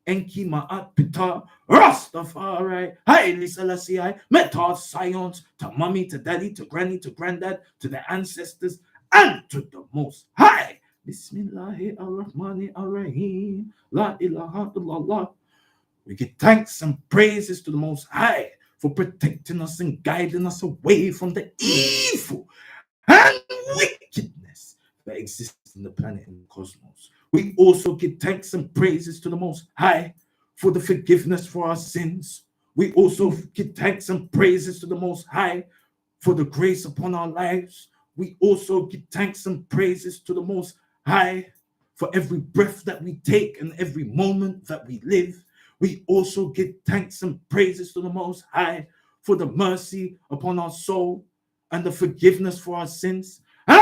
Speaker 1: Enki, Ma'at, Pita, Rastafari, Haile Selassie, Metascience, to mommy, to daddy, to granny, to granddad, to the ancestors, and to the Most High. Bismillahir Rahmanir Rahim. La ilaha illallah. We give thanks and praises to the Most High for protecting us and guiding us away from the evil and wickedness that exists in the planet and the cosmos. We also give thanks and praises to the Most High for the forgiveness for our sins. We also give thanks and praises to the Most High for the grace upon our lives. We also give thanks and praises to the Most High for every breath that we take and every moment that we live. We also give thanks and praises to the Most High for the mercy upon our soul and the forgiveness for our sins. And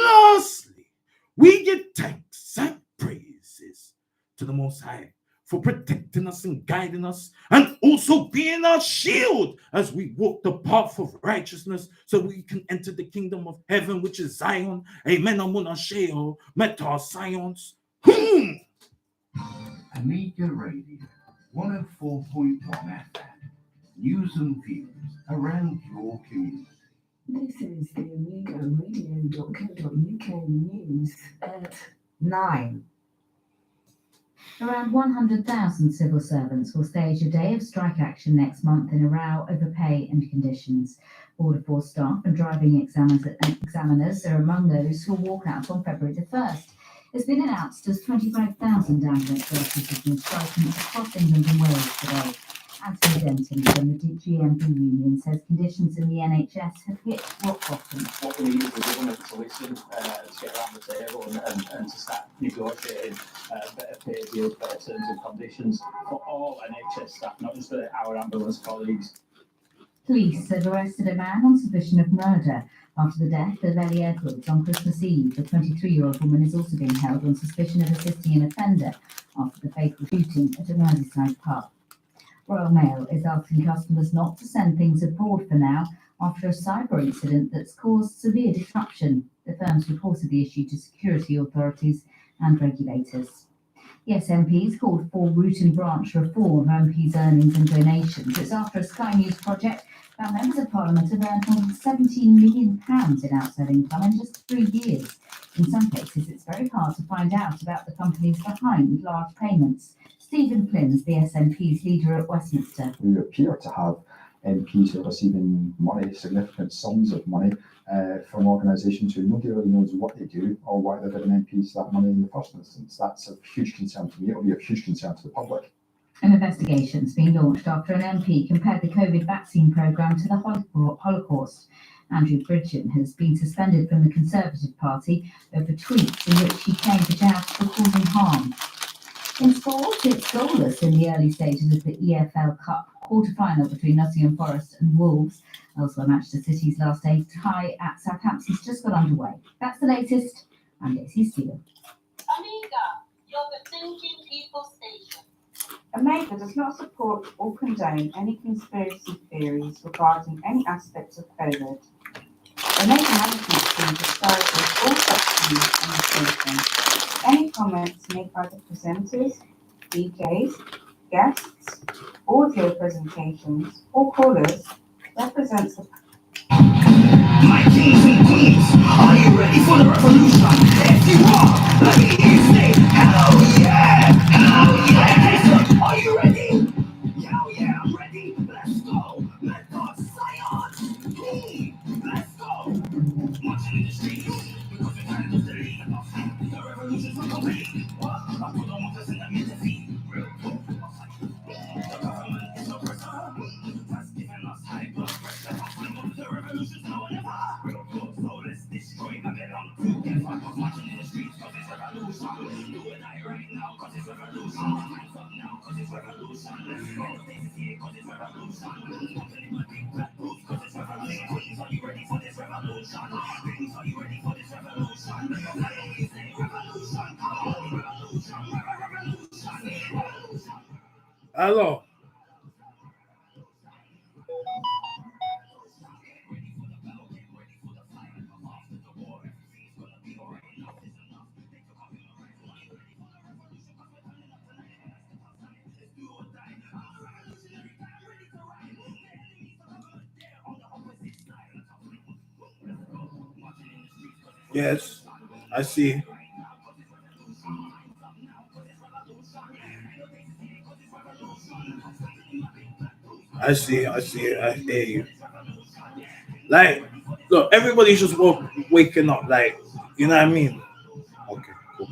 Speaker 1: lastly, we give thanks and praises to the Most High for protecting us and guiding us and also being our shield as we walk the path of righteousness so we can enter the kingdom of heaven, which is Zion. Amen. Amun Asheo, Metascience.
Speaker 3: Amiga Radio, 104.1 FM. News and views around your community.
Speaker 4: This is the AmigaRadio.co.uk news at 9.
Speaker 5: Around 100,000 civil servants will stage a day of strike action next month in a row over pay and conditions. Border Force staff and driving examiners are among those who will walk out on February the 1st. It's been announced as 25,000 ambulance workers have been striking across England and Wales today. Anthony Denton from the GMB union says conditions in the NHS have hit rock bottom.
Speaker 6: What we need is the government to listen, to get around the table and to start negotiating better pay deals, better terms and conditions for all NHS staff, not just for our ambulance colleagues.
Speaker 5: Police have arrested a man on suspicion of murder after the death of Ellie Edwards on Christmas Eve. The 23-year-old woman is also being held on suspicion of assisting an offender after the fatal shooting at a Merseyside pub. Royal Mail is asking customers not to send things abroad for now after a cyber incident that's caused severe disruption. The firms reported the issue to security authorities and regulators. The SNP's called for root and branch reform of MPs' earnings and donations. It's after a Sky News project found members of Parliament have earned more than £17 million in outside income in just 3 years. In some cases, it's very hard to find out about the companies behind large payments. Stephen Flynn's the SNP's leader at Westminster.
Speaker 7: We appear to have MPs who are receiving money, significant sums of money, from organisations who nobody really knows what they do or why they're giving MPs that money in the first instance. That's a huge concern to me. It'll be a huge concern to the public.
Speaker 5: An investigation's been launched after an MP compared the COVID vaccine programme to the Holocaust. Andrew Bridgen has been suspended from the Conservative Party over tweets in which he claimed the jabs were causing harm. In sport, it's goalless in the early stages of the EFL Cup quarter-final between Nottingham Forest and Wolves. Elsewhere, Manchester City's last day tie at Southampton's just got underway. That's the latest. I'm Daisy Steele.
Speaker 8: Amiga, you're the thinking people station. Omega does not support or condone any conspiracy theories regarding any aspects of COVID. Omega management team discourages all such views on the station. Any comments made by the presenters, DJs, guests, audio presentations, or callers represents the
Speaker 9: My kings and queens, are you ready for the revolution? If you are, let me hear you say, hell yeah! Hell yeah! Are you ready? Hell yeah, I'm ready. Let's go. Let God science. Let's go. Marching in the streets, because we're tired of the lead. The revolution's not complete. What? I put on what in the mid-defeat. Real talk. The government is oppressor. That's giving us high blood pressure. The revolution's now and never. Real talk. So let's destroy Babylon. Together, marching in the streets, cause it's revolution. Do it right now, cause it's revolution. Hands up now, cause it's revolution. Let's here, cause it's revolution. Something in my big black boots, cause it's revolution. Queens, are you ready for this revolution? Kings, are you ready for this revolution? Ladies, say revolution. Revolution, revolution.
Speaker 1: Hello. Yes, I see. I see. I hear you. Like, look, everybody's just waking up. Like, you know what I mean? Okay, cool.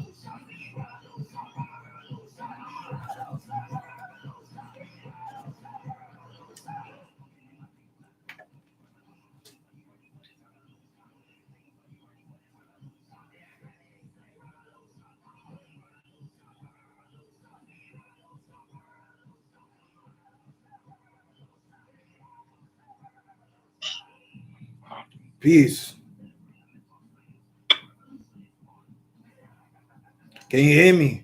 Speaker 1: Peace. Can you hear me?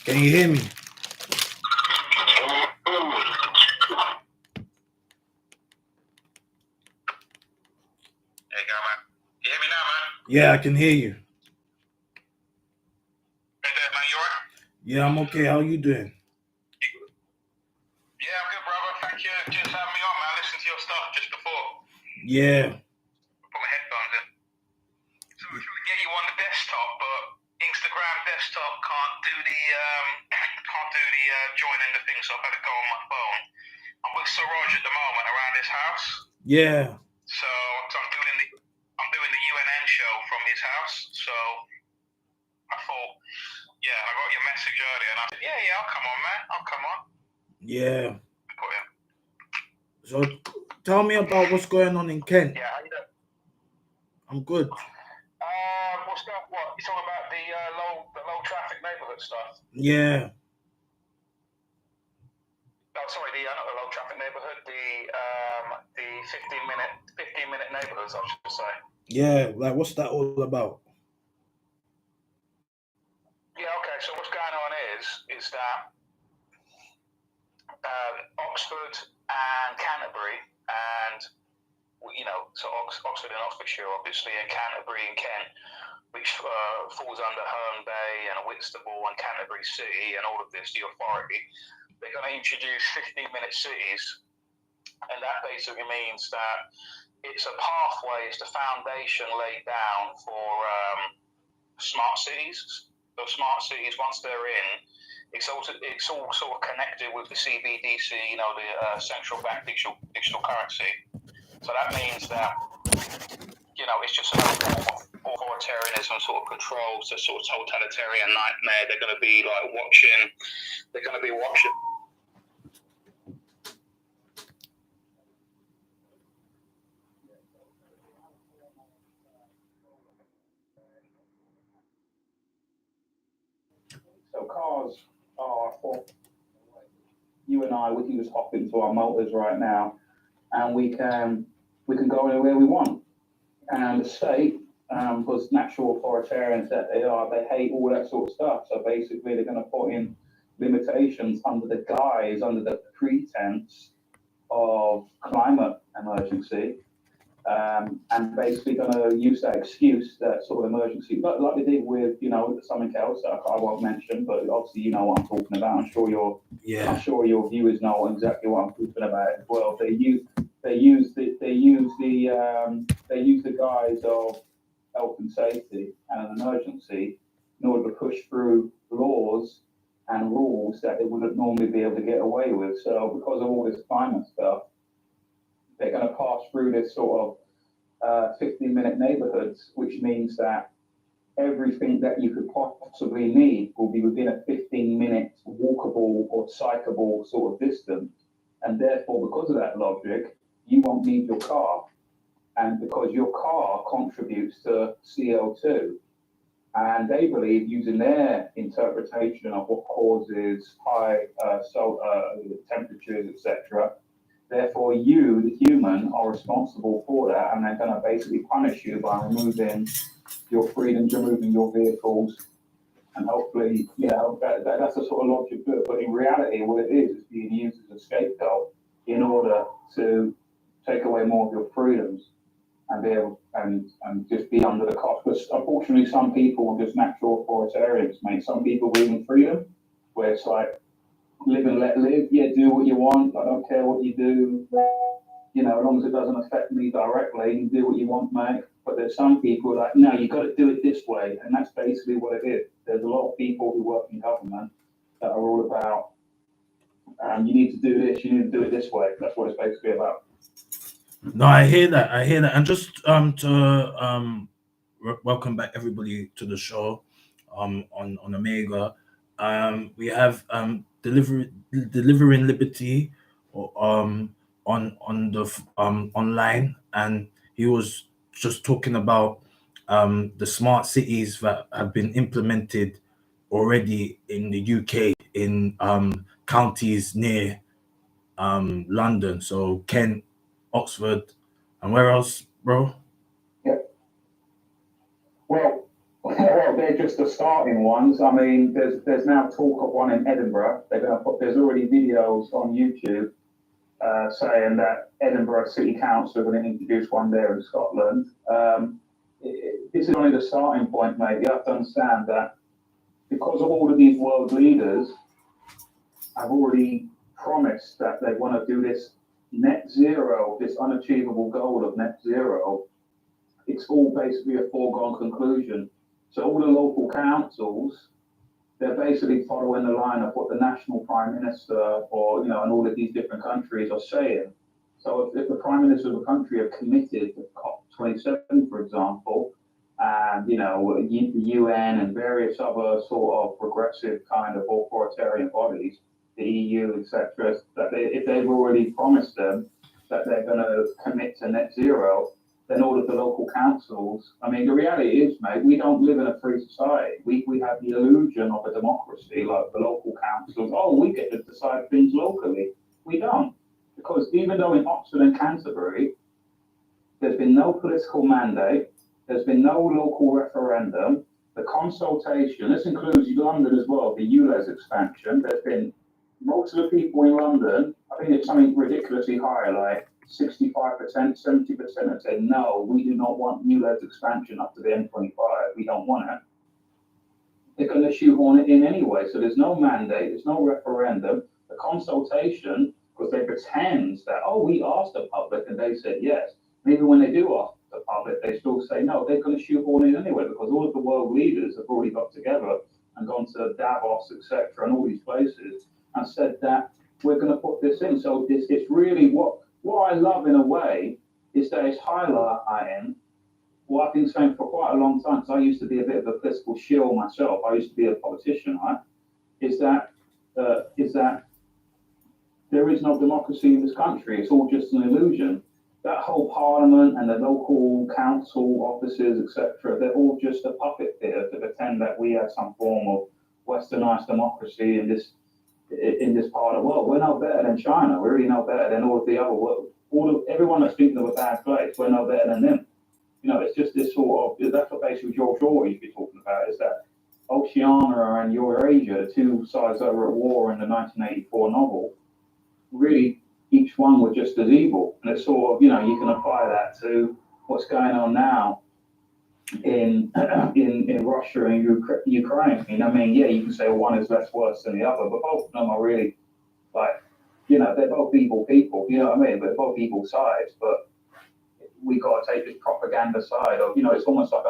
Speaker 1: Can you hear me?
Speaker 2: There you go, man. You hear me now, man?
Speaker 1: Yeah, I can hear you.
Speaker 2: Hey there, man. You alright?
Speaker 1: Yeah, I'm okay. How you doing?
Speaker 2: Yeah, I'm good, brother. Thank you. Just having me on, man. Listen to your stuff just before.
Speaker 1: Yeah.
Speaker 2: Put my headphones in. So we're trying to get you on the desktop, but Instagram desktop can't do the joining the thing, so I've had to go on my phone. I'm with Siraj at the moment around his house.
Speaker 1: Yeah.
Speaker 2: So I'm doing the UNN show from his house. So I thought, yeah, I got your message earlier, and I said, yeah, I'll come on, man. I'll come on.
Speaker 1: Yeah.
Speaker 2: Put in.
Speaker 1: So tell me about what's going on in Kent.
Speaker 2: Yeah, how you doing?
Speaker 1: I'm good.
Speaker 2: What's that? What? You talking about the low traffic neighborhood stuff?
Speaker 1: Yeah.
Speaker 2: Oh, sorry, not the low traffic neighborhood, the 15 minute neighborhoods, I should say.
Speaker 1: Yeah, like what's that all about?
Speaker 2: Yeah, okay. So what's going on is that Oxford and Canterbury, and so Oxford and Oxfordshire, obviously, and Canterbury and Kent, which falls under Herne Bay and Whitstable and Canterbury City and all of this, the authority, they're going to introduce 15-minute cities, and that basically means that it's a pathway, it's the foundation laid down for smart cities. So smart cities, once they're in, it's all sort of connected with the CBDC, the central bank digital currency. So that means that, it's just another form of authoritarianism, sort of control, so sort of totalitarian nightmare. They're going to be watching.
Speaker 6: So cars are for you and I. We can just hop into our motors right now, and we can go anywhere we want. And the state because natural authoritarians that they are, they hate all that sort of stuff. So basically, they're going to put in limitations under the guise, under the pretense of climate emergency, and basically going to use that excuse, that sort of emergency, like they did with, something else that I won't mention, but obviously you know what I'm talking about. I'm sure your viewers know exactly what I'm talking about as well. They use the guise of health and safety and an emergency in order to push through laws and rules that they wouldn't normally be able to get away with. So because of all this climate stuff, they're going to pass through this sort of 15-minute neighborhoods, which means that everything that you could possibly need will be within a 15-minute walkable or cyclable sort of distance. And therefore, because of that logic, you won't need your car. And because your car contributes to CO2, and they believe, using their interpretation of what causes high temperatures, etc., therefore you, the human, are responsible for that, and they're going to basically punish you by removing your freedoms, removing your vehicles, and hopefully, that's the sort of logic to it. But in reality, what it is being used as a scapegoat in order to take away more of your freedoms and be able and just be under the cost. Because unfortunately, some people are just natural authoritarians, mate. Some people believe in freedom, where it's like, live and let live. Yeah, do what you want. I don't care what you do. As long as it doesn't affect me directly, you do what you want, mate. But there's some people who are like, no, you got to do it this way, and that's basically what it is. There's a lot of people who work in government that are all about, you need to do this, you need to do it this way. That's what it's basically about.
Speaker 1: No, I hear that. And just to welcome back everybody to the show, on Omega. We have delivering liberty, on the online, and he was just talking about the smart cities that have been implemented already in the UK in counties near London, so Kent, Oxford, and where else, bro?
Speaker 6: Yeah. Well, they're just the starting ones. I mean, there's now talk of one in Edinburgh. There's already videos on YouTube saying that Edinburgh City Council are going to introduce one there in Scotland. This is only the starting point, mate. You have to understand that because of all of these world leaders have already promised that they want to do this net zero, this unachievable goal of net zero, it's all basically a foregone conclusion. So all the local councils, they're basically following the line of what the national prime minister or, and all of these different countries are saying. So if the prime minister of a country are committed to COP27, for example, and, the UN and various other sort of progressive kind of authoritarian bodies, the EU, etc., that if they've already promised them that they're going to commit to net zero, then all of the local councils, I mean, the reality is, mate, we don't live in a free society. We have the illusion of a democracy, like the local councils. Oh, we get to decide things locally. We don't. Because even though in Oxford and Canterbury, there's been no political mandate, there's been no local referendum, the consultation, this includes London as well, the ULEZ expansion, there's been most of the people in London, I think it's something ridiculously high, like 65%, 70% have said, no, we do not want ULEZ expansion up to the M25. We don't want it. They're going to shoehorn it in anyway. So there's no mandate, there's no referendum. The consultation, because they pretend that, oh, we asked the public and they said yes. And even when they do ask the public, they still say no. They're going to shoehorn in anyway because all of the world leaders have already got together and gone to Davos, etc., and all these places and said that we're going to put this in. So it's really what I love in a way is that it's highlighting what I've been saying for quite a long time, because I used to be a bit of a political shill myself. I used to be a politician, right? Is that there is no democracy in this country. It's all just an illusion. That whole parliament and the local council offices, etc., they're all just a puppet theatre to pretend that we have some form of westernized democracy in this part of the world. We're no better than China. We're really no better than all of the other world. Everyone that's thinking of a bad place, we're no better than them. it's just this sort of, that's what basically George Orwell used to be talking about, is that Oceania and Eurasia, the two sides that were at war in the 1984 novel, really each one were just as evil. And it's sort of, you can apply that to what's going on now in Russia and Ukraine. You can say one is less worse than the other, but both of them are really they're both evil people, you know what I mean? But they're both evil sides, but we got to take this propaganda side of, it's almost like,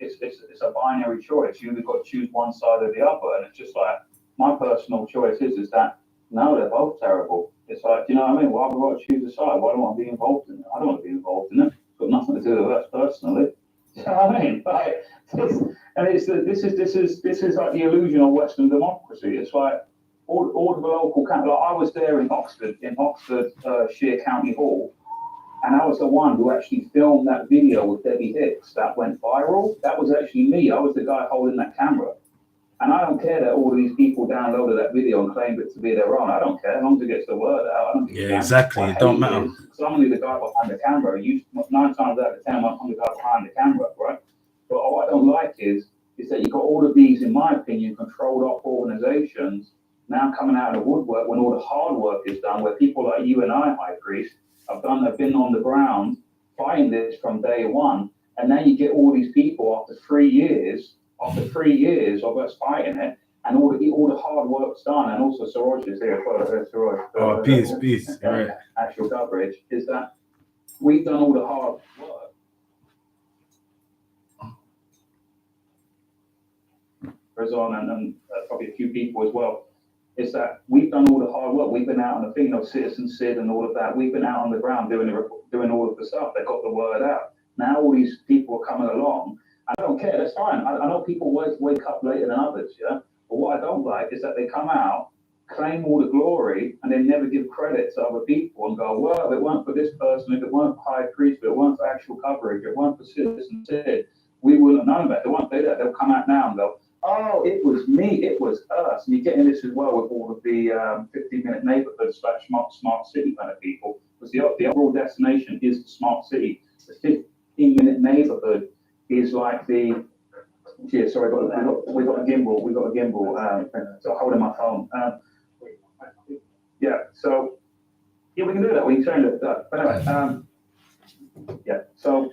Speaker 6: it's a binary choice. You've got to choose one side or the other. And it's just like, my personal choice is that, no, they're both terrible. It's like, you know what I mean? Why have we got to choose a side? Why don't I want to be involved in it? I don't want to be involved in it. It's got nothing to do with us personally. You know what I mean? This is like the illusion of Western democracy. It's like all of the local county. Like I was there in Oxford, Shire County Hall, and I was the one who actually filmed that video with Debbie Hicks that went viral. That was actually me. I was the guy holding that camera. And I don't care that all of these people downloaded that video and claimed it to be their own. I don't care as long as it gets the word out. I don't give a damn.
Speaker 1: Exactly. It don't matter.
Speaker 6: Because I'm only the guy behind the camera. 9 times out of 10, I'm the guy behind the camera, right? But what I don't like is that you've got all of these, in my opinion, controlled off organizations now coming out of the woodwork when all the hard work is done, where people like you and I, High Priest, have been on the ground fighting this from day one. And now you get all these people after 3 years of us fighting it, and all the hard work's done, and also Suraj is here for
Speaker 1: peace. Right.
Speaker 6: Actual coverage is that we've done all the hard work. Razan and probably a few people as well. Is that we've done all the hard work. We've been out on the thing, Citizen Sid and all of that. We've been out on the ground doing all of the stuff. They got the word out. Now all these people are coming along. I don't care, that's fine. I know people wake up later than others, yeah? But what I don't like is that they come out, claim all the glory, and then never give credit to other people and go, well, if it weren't for this person, if it weren't for High Priest, if it weren't for actual coverage, if it weren't for Citizen Sid, we wouldn't have known about it. They won't do that. They'll come out now and go, oh, it was me, it was us. And you're getting this as well with all of the 15-minute neighborhood / smart city kind of people. Because the overall destination is the smart city. The 15-minute neighborhood is like the, we got a gimbal. We got a gimbal. So holding my phone. So we can do that. We can turn it. But anyway, So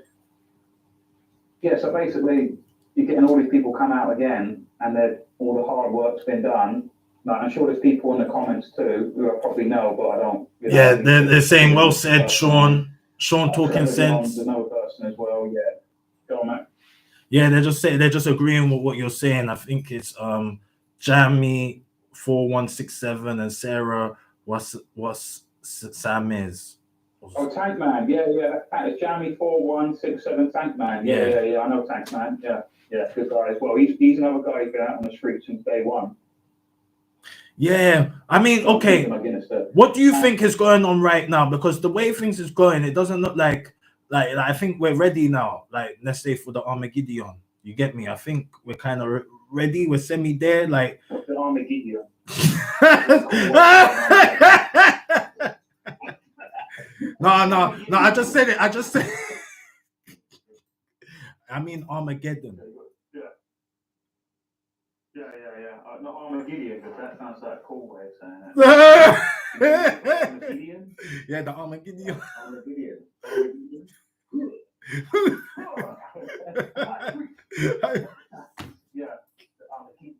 Speaker 6: basically, you're getting all these people come out again, and that all the hard work's been done. Like, I'm sure there's people in the comments too who I probably know, but I don't.
Speaker 1: They're saying, well said, Sean. Sean talking sense.
Speaker 6: Another person as well. Yeah. Go on, Matt.
Speaker 1: Yeah, they're just agreeing with what you're saying. I think it's Jamie 4167 and Sarah what's Sam is.
Speaker 6: Oh, Tank Man, yeah, it's Jamie 4167 Tank Man. Yeah. I know Tank Man. Yeah, good guy as well. He's another guy who's been out on the street since day one.
Speaker 1: Yeah, I mean, okay. What do you think is going on right now? Because the way things is going, it doesn't look like I think we're ready now. Like, let's say for the Armageddon, you get me? I think we're kind of ready. We're semi there. Like
Speaker 6: what's the Armageddon?
Speaker 1: No. I just said it. I mean Armageddon.
Speaker 6: Yeah. Not Armageddon, because that sounds like a cool way of saying it. Armageddon?
Speaker 1: Yeah, the Armageddon.
Speaker 6: Armageddon. Yeah, the Armageddon.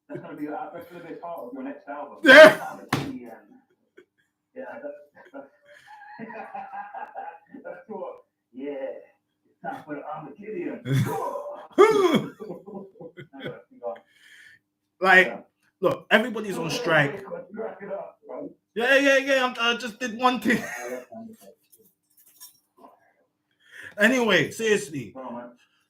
Speaker 6: That's going to be part of your next album. Armageddon. Yeah, that's what. Yeah, it's time for the Armageddon.
Speaker 1: Look, everybody's on strike. Yeah. I just did one thing. Anyway, seriously.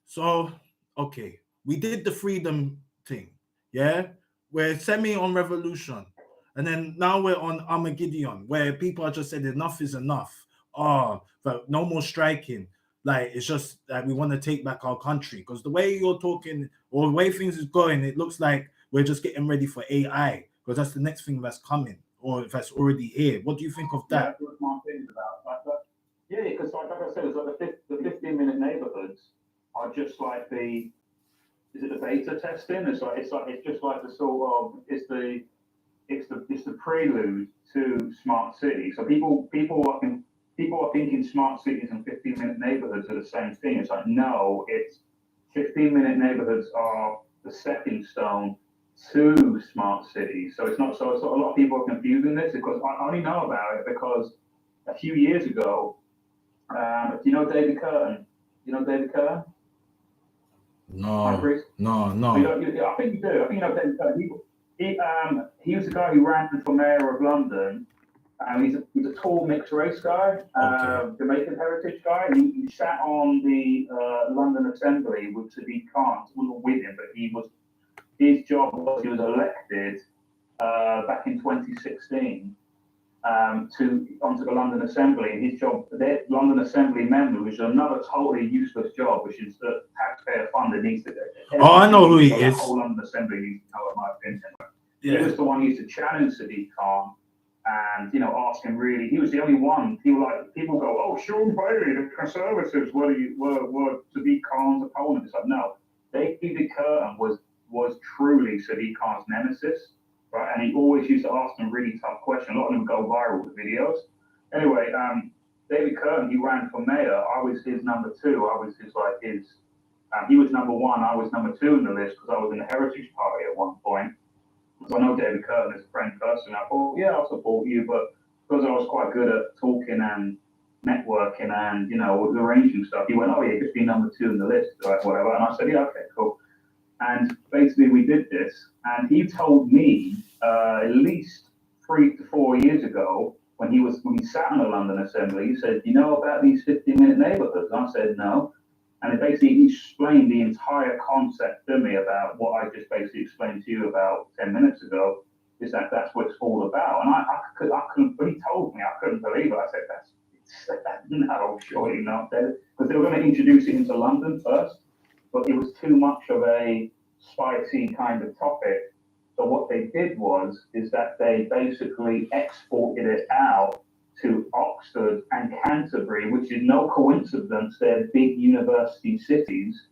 Speaker 1: So, okay, we did the freedom thing. Yeah, we're semi on revolution, and then now we're on Armageddon, where people are just saying enough is enough. But no more striking. Like, it's just that we want to take back our country. Because the way you're talking or the way things is going, it looks like we're just getting ready for AI, because that's the next thing that's coming, or if that's already here. What do you think of that?
Speaker 6: Yeah, that's what my opinion about. Because like I said, it's like the
Speaker 10: 15-minute neighborhoods are just like the beta testing? It's just like the sort of it's the prelude to smart cities. So people are thinking smart cities and 15-minute neighborhoods are the same thing. It's like, no, it's 15-minute neighborhoods are the stepping stone to smart cities. So it's not. So a lot of people are confusing this because I only know about it because a few years ago, do you know David Curtin? You know David Curtin?
Speaker 1: No,
Speaker 10: Chris?
Speaker 1: no.
Speaker 10: I think you do. I think you know David Curtin. He was the guy who ran for mayor of London. He's a tall mixed race guy, Jamaican heritage guy. He sat on the London Assembly with Sadiq Khan. He wasn't with him, but his job was he was elected back in 2016 onto the London Assembly. And his job, the London Assembly member, which is another totally useless job, which is the taxpayer funded needs to.
Speaker 1: Oh, I know who he is.
Speaker 10: The whole London Assembly needs to know, in my opinion.
Speaker 1: Yeah.
Speaker 10: He was the one who used to challenge Sadiq Khan. And ask him really. He was the only one. People go, oh, Sean Bailey, the Conservatives were Sadiq Khan's opponent. It's like, no, David Curtin was truly Sadiq Khan's nemesis, right? And he always used to ask them really tough questions. A lot of them go viral with videos. Anyway, David Curtin, he ran for mayor. I was his number two. I was he was number one. I was number two in the list because I was in the Heritage Party at one point. So I know David Curtin is a friend person. I thought, yeah, I'll support you, but because I was quite good at talking and networking and arranging stuff, he went, oh yeah, just be number two in the list, like whatever. And I said, yeah, okay, cool. And basically, we did this, and he told me at least 3 to 4 years ago when he sat in the London Assembly, he said, you know about these 15-minute neighborhoods? And I said, no. And he explained the entire concept to me about what I just basically explained to you about 10 minutes ago, is that's what it's all about. And I couldn't, when he told me, I couldn't believe it. I said, no, surely not. Because they were going to introduce it into London first, but it was too much of a spicy kind of topic. So what they did is that they basically exported it out to Oxford and Canterbury, which is no coincidence. They're big university cities,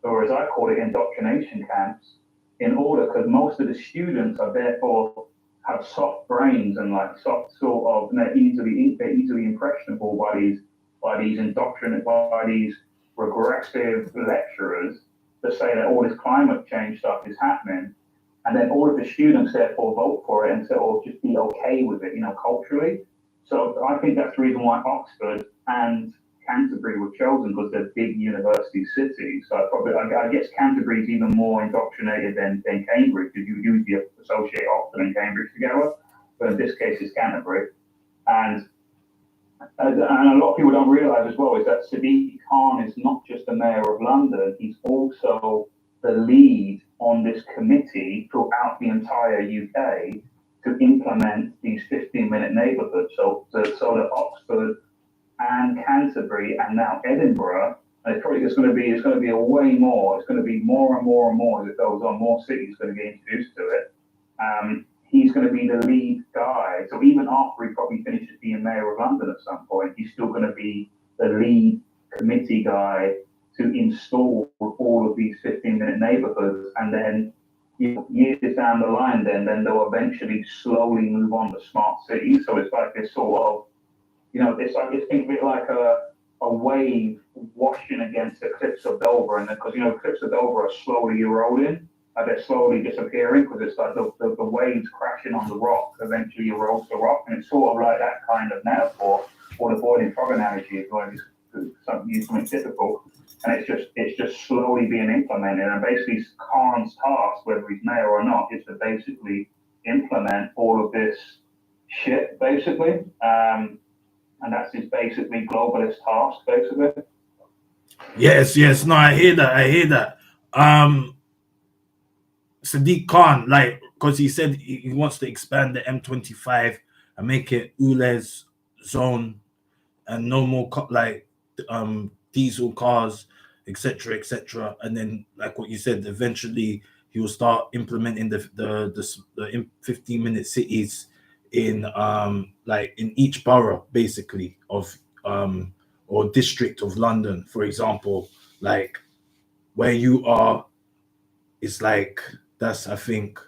Speaker 10: or as I call it, indoctrination camps, in order, because most of the students are therefore have soft brains and like soft sort of, and they're easily impressionable by these regressive lecturers that say that all this climate change stuff is happening. And then all of the students therefore vote for it and say, or just be okay with it, culturally. So I think that's the reason why Oxford and Canterbury were chosen, because they're big university cities. So I guess Canterbury is even more indoctrinated than Cambridge, because you usually associate Oxford and Cambridge together. But in this case, it's Canterbury. And a lot of people don't realise as well is that Sadiq Khan is not just the mayor of London, he's also the lead on this committee throughout the entire UK to implement these 15-minute neighbourhoods. So that Oxford and Canterbury and now Edinburgh, and it's going to be a way more. It's going to be more and more and more as it goes on. More cities are going to get introduced to it. He's going to be the lead guy. So even after he probably finishes being mayor of London at some point, he's still going to be the lead committee guy to install all of these 15-minute neighbourhoods, and then years down the line, then they'll eventually slowly move on to smart cities. So it's like this sort of, it's think of it like a wave washing against the cliffs of Dover, and because cliffs of Dover are slowly eroding, they're slowly disappearing because it's like the waves crashing on the rock eventually erodes the rock, and it's sort of like that kind of metaphor, or the boiling frog analogy is like something typical. And it's just slowly being implemented. And basically, Khan's task, whether he's mayor or not, is to basically implement all of this shit, basically. And that's his basically globalist task, basically.
Speaker 1: Yes. No, I hear that. Sadiq Khan, because he said he wants to expand the M25 and make it ULEZ zone and no more diesel cars, etc. And then, like what you said, eventually he will start implementing the 15-minute cities in in each borough, basically, of or district of London, for example, like where you are, it's like that's I think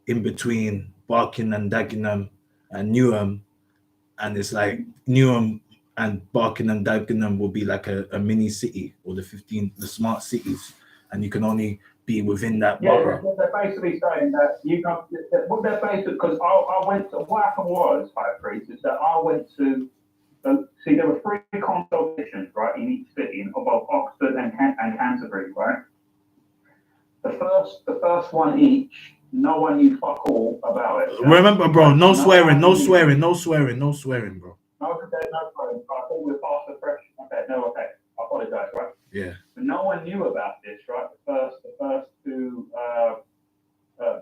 Speaker 1: in between Barking and Dagenham and Newham, and it's like Newham and Barking and Dagenham will be like a mini city, or the smart cities, and you can only be within that
Speaker 10: Yeah,
Speaker 1: borough.
Speaker 10: they're basically saying that you can. What they're basically, because I went to, what happened was, High Priest, is that I went to. See, there were 3 consultations, right, in each city, in both Oxford and Canterbury, right? The first one each, no one knew fuck all about it.
Speaker 1: Remember, bro, no swearing, no
Speaker 10: one knew.
Speaker 1: swearing, no swearing, no swearing, bro.
Speaker 10: No, okay, no problem. I think we're past the fresh. Okay, no, okay. I apologize, right?
Speaker 1: Yeah.
Speaker 10: But no one knew about this, right? The first 2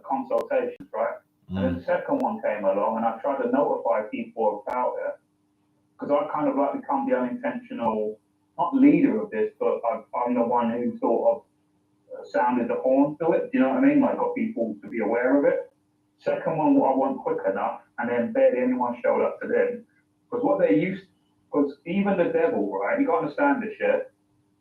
Speaker 10: consultations, right? And then the second one came along, and I tried to notify people about it because I kind of like become the unintentional, not leader of this, but I'm the one who sort of sounded the horn to it. Do you know what I mean? Like, got people to be aware of it. Second one, I went quick enough, and then barely anyone showed up to them. Because what they used, because even the devil, right? You got to understand this shit.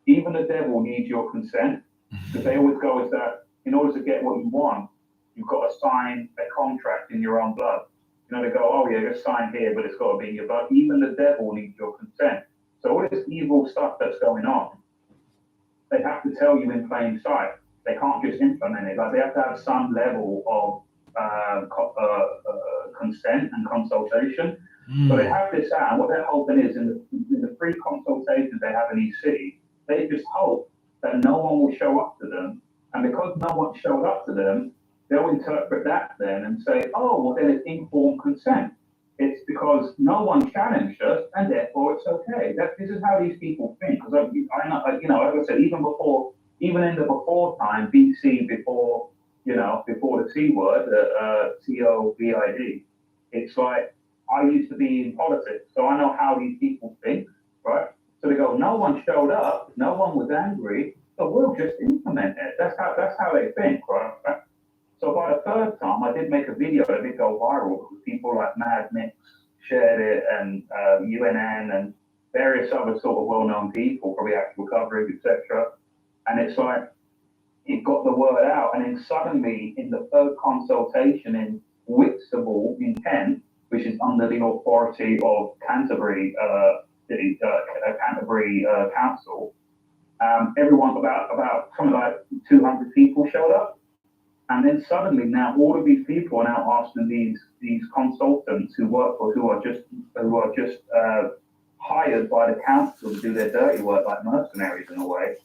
Speaker 10: Even the devil needs your consent. Because they always go is that in order to get what you want, you've got to sign a contract in your own blood. You know, they go, oh yeah, just sign here, but it's got to be in your blood. Even the devil needs your consent. So all this evil stuff that's going on, they have to tell you in plain sight. They can't just implement it. Like, they have to have some level of consent and consultation. So they have this out, and what they're hoping is in the 3 consultations they have in each city, they just hope that no one will show up to them. And because no one showed up to them, they'll interpret that then and say, oh, well, then it's informed consent. It's because no one challenged us, and therefore it's okay. This is how these people think. Because I know, you know, as I said, even in the before time, BC, before the C word, COVID, it's like, I used to be in politics, so I know how these people think, right? So they go, no one showed up, no one was angry, so we'll just implement it. That's how they think, right? So by the 3rd time, I did make a video that did go viral because people like Mad Mix shared it, and UNN and various other sort of well-known people, probably actual coverage, etc. And it's like, it got the word out, and then suddenly in the 3rd consultation in Whitstable in Kent, which is under the authority of Canterbury Canterbury Council, everyone, about something like 200 people showed up. And then suddenly now all of these people are now asking these consultants who are just hired by the council to do their dirty work, like mercenaries in a way.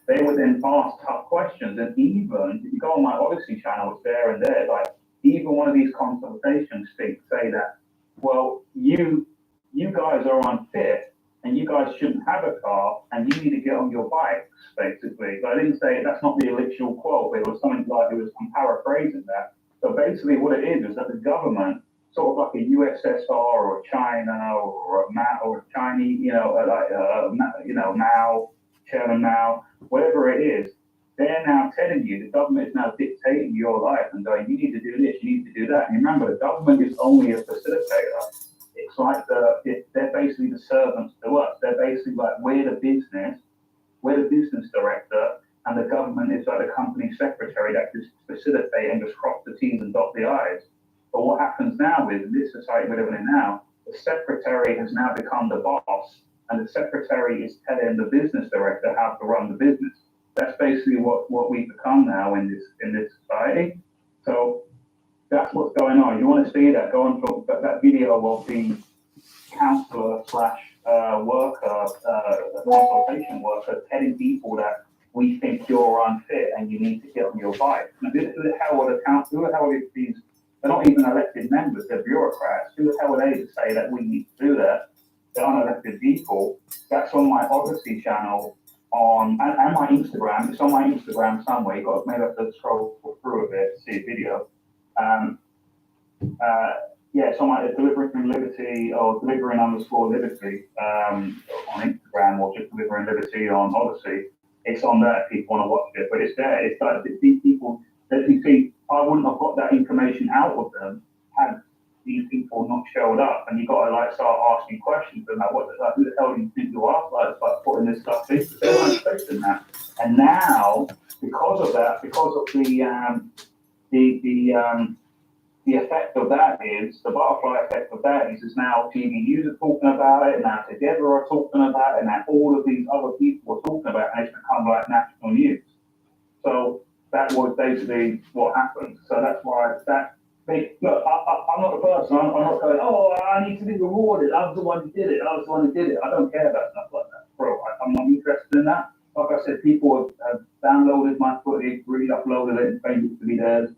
Speaker 10: They would then ask tough questions, and even if you go on my Odyssey channel, it's there and there. Like, even one of these consultations say that, well, you guys are unfit, and you guys shouldn't have a car, and you need to get on your bikes, basically. But I didn't say, that's not the literal quote, but it was something like, I'm paraphrasing that. So basically what it is that the government, sort of like a USSR or a China or a Chinese, Mao, Chairman Mao, whatever it is, they're now telling you, the government is now dictating your life and going, you need to do this, you need to do that. And remember, the government is only a facilitator. It's like they're basically the servants to us. They're basically like, we're the business director, and the government is like the company secretary that just facilitate and just cross the T's and dot the I's. But what happens now is, in this society we're living in now, the secretary has now become the boss, and the secretary is telling the business director how to run the business. That's basically what we've become now in this society. So that's what's going on. You want to see that? Go on for that video of the counsellor / worker, consultation worker, telling people that we think you're unfit and you need to get on your bike. Now, who the hell are these? They're not even elected members, they're bureaucrats. Who the hell are they to say that we need to do that? They're unelected people. That's on my Odyssey channel and my Instagram. It's on my Instagram somewhere. You've got maybe have to scroll through a bit to see a video. It's on my Delivering Liberty or Delivering_Liberty on Instagram, or just Delivering Liberty on Odyssey. It's on there if people want to watch it, but it's there. It's like these people that you see, I wouldn't have got that information out of them had these people not showed up, and you got to like start asking questions and like, who the hell do you think you are? Like putting this stuff in, because they weren't expecting that. And now, because of that, because of the effect of that is, the butterfly effect of that is now TV news are talking about it, now Together are talking about it, and now all of these other people are talking about it, and it's become like national news. So that was basically what happened. So that's why look, I'm not a person, I'm not going, oh, I need to be rewarded, I was the one who did it, I don't care about stuff like that, bro. I'm not interested in that. Like I said, people have downloaded my footage, re-uploaded it, and claimed it to be theirs.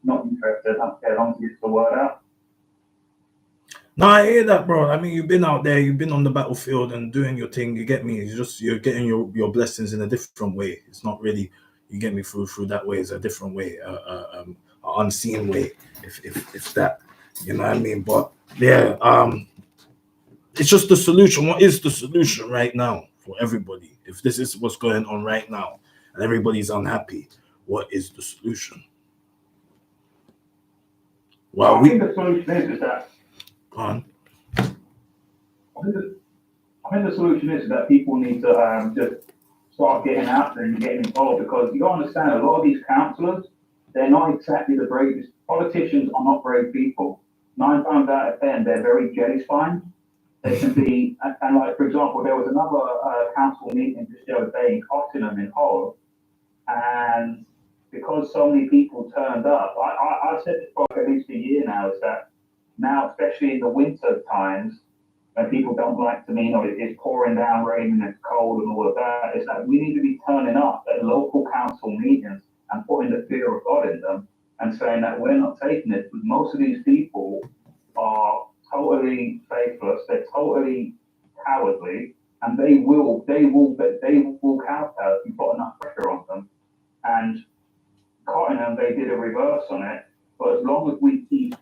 Speaker 10: Not interested, I don't care, as long as it gets the word out.
Speaker 1: No, I hear that, bro. I mean, you've been out there, you've been on the battlefield and doing your thing. You get me? You're getting your blessings in a different way. It's not really, you get me, through that way. It's a different way, an unseen way, if that, you know what I mean. But yeah, it's just the solution. What is the solution right now for everybody? If this is what's going on right now and everybody's unhappy, what is the solution? Well,
Speaker 10: I think the solution is that.
Speaker 1: Go on.
Speaker 10: I think the solution is that people need to just start getting out there and getting involved, because you got to understand, a lot of these councillors, they're not exactly the bravest. Politicians are not brave people. 9 times out of 10, they're very jelly spined. They can be, and like, for example, there was another council meeting just the other day in Cottingham in Hull, and because so many people turned up, I've said this for at least a year now, is that now, especially in the winter times, when people don't like to, it's pouring down rain and it's cold and all of that, is that we need to be turning up at local council meetings and putting the fear of God in them and saying that we're not taking it, because most of these people are totally faithless, they're totally cowardly, and they will kowtow if you put enough pressure on them. And Cottingham, they did a reverse on it, but as long as we keep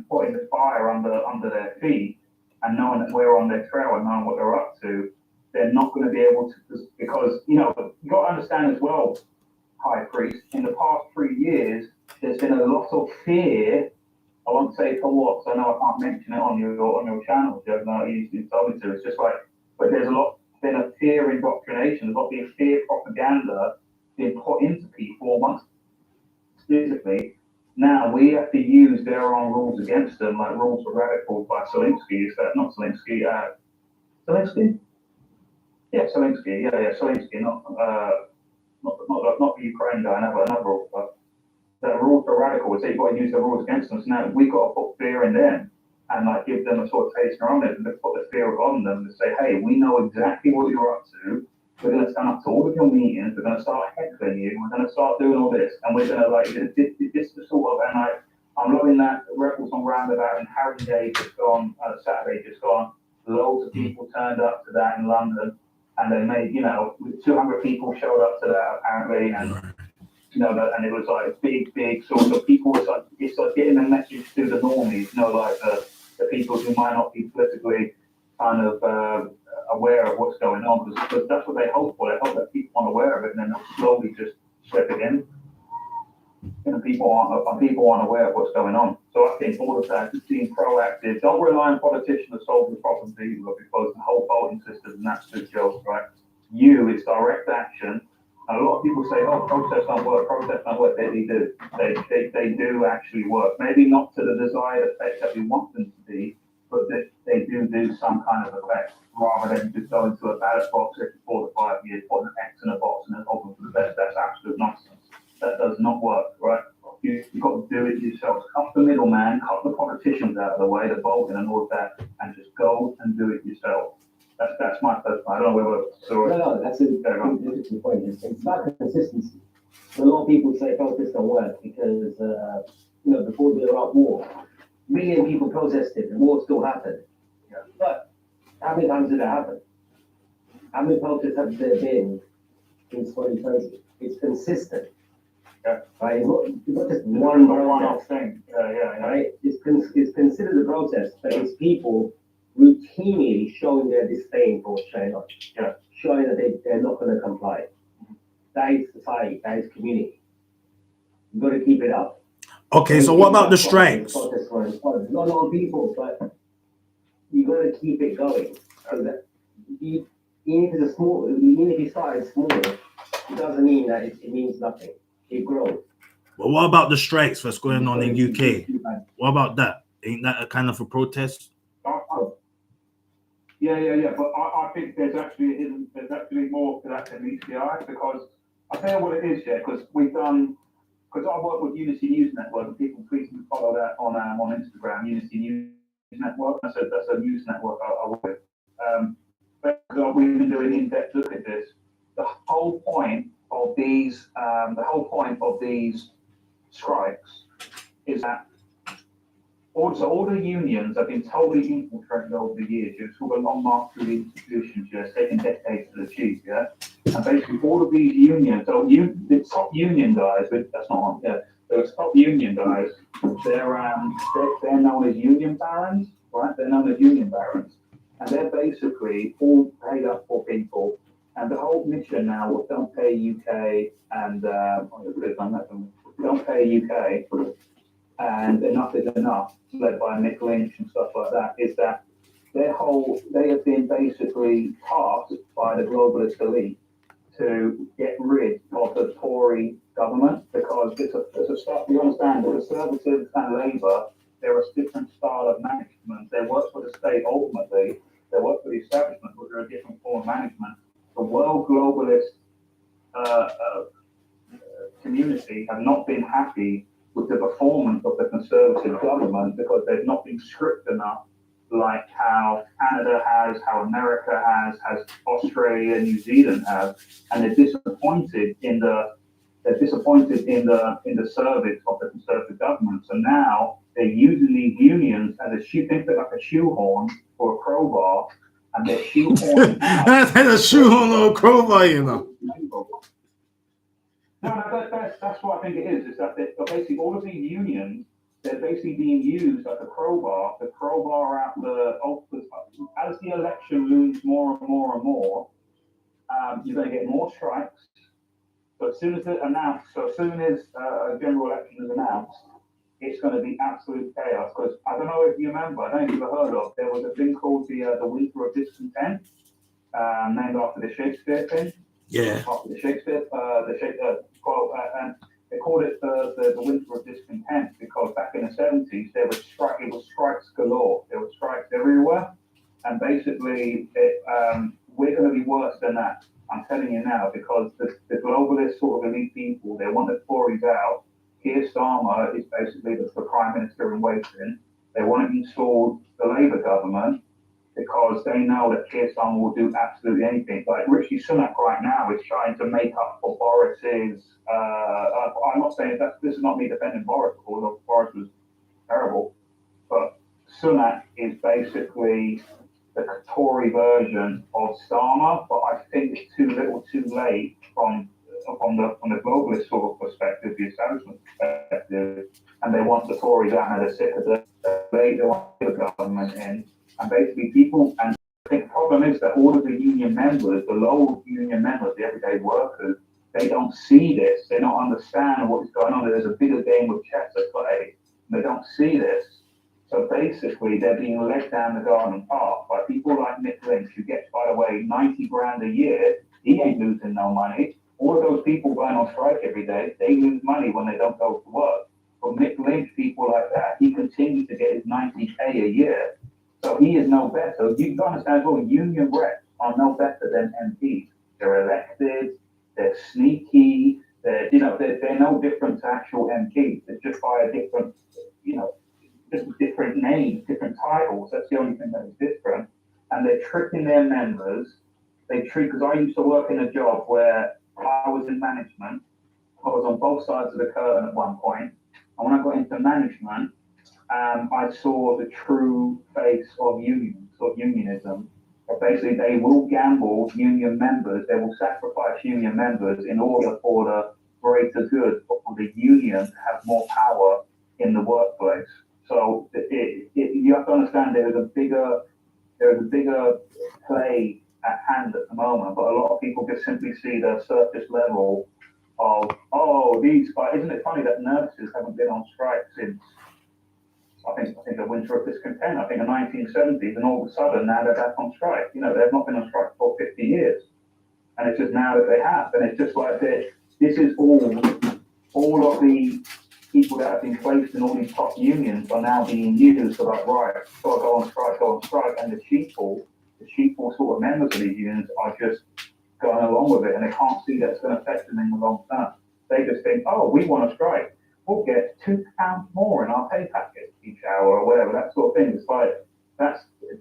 Speaker 10: putting the fire under their feet and knowing that we're on their trail and knowing what they're up to, they're not going to be able to, because, you got to understand as well, High Priest, in the past 3 years, there's been a lot of fear. I won't say for what, so I know I can't mention it on your channel, Joe. No, you told me to. It's just like, but there's been a fear indoctrination. There's got to be a fear propaganda being put into people once physically. Now we have to use their own rules against them, like Rules for Radicals by Selinsky. Is that not Selinsky? Selinsky? Yeah, Selinsky. Yeah, Selinsky. Not the Ukraine guy. Another author. That Rules for Radicals. They've got to use the rules against them. So now we've got to put fear in them and like give them a sort of taste around it, and put the fear on them and say, hey, we know exactly what you're up to. We're going to stand up to all of your meetings. We're going to start heckling you. We're going to start doing all this, and we're going to like this the sort of. And like, I'm loving that Rebels on Roundabout and Haringey just gone, Saturday just gone. Loads of people turned up to that in London, and they made 200 people showed up to that apparently, and and it was like big sort of people. It's like getting a message to the normies, like the people who might not be politically kind of aware of what's going on, because that's what they hope for. They hope that people aren't aware of it, and then they'll slowly just slip it in. And people aren't aware of what's going on. So I think all of that, just being proactive. Don't rely on politicians to solve the problems either, because the whole voting system is an absolute joke, right? It's direct action. And a lot of people say, "Oh, protests don't work. Protests don't work." They do. They do actually work. Maybe not to the desired effect that we want them to be, but they do some kind of effect, rather than just go into a ballot box every 4 to 5 years, putting an X in a box and then hoping for the best. That's absolute nonsense. That does not work, right? You've got to do it yourself. Cut the middleman, cut the politicians out of the way, the voting and all of that, and just go and do it yourself. That's my personal. I don't know whether.
Speaker 11: No, that's an interesting point. It's about consistency. A lot of people say protests don't work because, before the Iraq War, 1 million people protested, the war still happened.
Speaker 10: Yeah.
Speaker 11: But how many times did it happen? How many protests have there been in 2020? It's consistent.
Speaker 10: Yeah.
Speaker 11: Right? It's not just one
Speaker 10: thing. Yeah.
Speaker 11: Right? It's considered a protest, but it's people routinely showing their disdain for what's going on.
Speaker 10: Yeah.
Speaker 11: Showing that they're not going to comply. That is society, that is community. You've got to keep it up.
Speaker 1: Okay, so what about the strikes?
Speaker 11: What it's hard. Not a lot of people, but you got to keep it going. So that even if you started small, it doesn't mean that it means nothing. It grows.
Speaker 1: But what about the strikes that's going on in UK? What about that? Ain't that a kind of a protest?
Speaker 10: Yeah. But I think there's actually more to that than meets the eye, because I'll tell you what it is, yeah, because I work with Unity News Network, and people please follow that on Instagram, Unity News Network. That's a news network I work with. We've been doing in-depth look at this. The whole point of these strikes is that all the unions have been totally infiltrated over the years. It's all a long march through the institutions, it's taken decades to achieve, yeah? And basically all of these unions, the top union guys, that's not on, yeah, those top union guys, they're known as union barons, right? They're known as union barons. And they're basically all paid up for people. And the whole mission now was don't pay UK and, don't pay UK and enough is enough, led by Mick Lynch and stuff like that, is that they have been basically tasked by the globalist elite to get rid of the Tory government, because it's a stuff, you understand that the Conservatives and Labour, they're a different style of management. They work for the state ultimately, they work for the establishment, but they're a different form of management. The world globalist community have not been happy with the performance of the Conservative government, because they've not been strict enough, like how Canada has, how America has Australia, New Zealand have, and they're disappointed in the service of the Conservative government. So now they're using these unions as think like a shoehorn or a crowbar, and they're shoehorning out.
Speaker 1: That's a shoehorn or a crowbar, you know.
Speaker 10: No, that's what I think it is that basically all of these unions, they're basically being used like a crowbar to crowbar out as the election looms more and more and more, you're going to get more strikes. So as soon as a general election is announced, it's going to be absolute chaos. Because I don't know if you remember, I don't know if you've ever heard of, there was a thing called the Winter of Discontent, named after the Shakespeare thing.
Speaker 1: Yeah.
Speaker 10: After the Shakespeare, and they called it the Winter of Discontent, because back in the 70s it was strikes galore. There were strikes everywhere, and basically we're going to be worse than that. I'm telling you now, because the globalist sort of elite people, they want the Tories out. Keir Starmer is basically the Prime Minister in waiting. They want to install the Labour government, because they know that Keir Starmer will do absolutely anything. Like Rishi Sunak right now is trying to make up for Boris's. I'm not saying this is not me defending Boris, although Boris was terrible, but Sunak is basically the Tory version of Starmer. But I think it's too little, too late from the globalist sort of perspective, the establishment perspective, and they want the Tories out, and they're sick of it. They want the government in. And basically and I think the problem is that all of the union members, the low union members, the everyday workers, they don't see this. They don't understand what is going on. There's a bigger game of chess at play. They don't see this. So basically, they're being led down the garden path by people like Mick Lynch, who gets, by the way, 90 grand a year. He ain't losing no money. All of those people going on strike every day, they lose money when they don't go to work. But Mick Lynch, people like that, he continues to get his 90K a year. So he is no better. You can understand, well, union reps are no better than MPs. They're elected, they're sneaky, they're no different to actual MPs. It's just by a different, just different names, different titles. That's the only thing that is different. And they're tricking their members. Because I used to work in a job where I was in management. I was on both sides of the curtain at one point. And when I got into management, I saw the true face of unionism. But basically, they will gamble union members, they will sacrifice union members in order for the greater good, for the union to have more power in the workplace. So you have to understand there is a bigger play at hand at the moment, but a lot of people just simply see the surface level of, these guys. Isn't it funny that nurses haven't been on strike since I think a winter of discontent. I think the 1970s, and all of a sudden now they're back on strike. You know, they've not been on strike for 50 years, and it's just now that they have, and it's just like this is all of the people that have been placed in all these top unions are now being used to like, right, so I go on strike, and the sheeple sort of members of these unions are just going along with it, and they can't see that it's going to affect them in the long term. They just think, oh, we want to strike, we'll get £2 more in our pay packet each hour or whatever, that sort of thing. It's like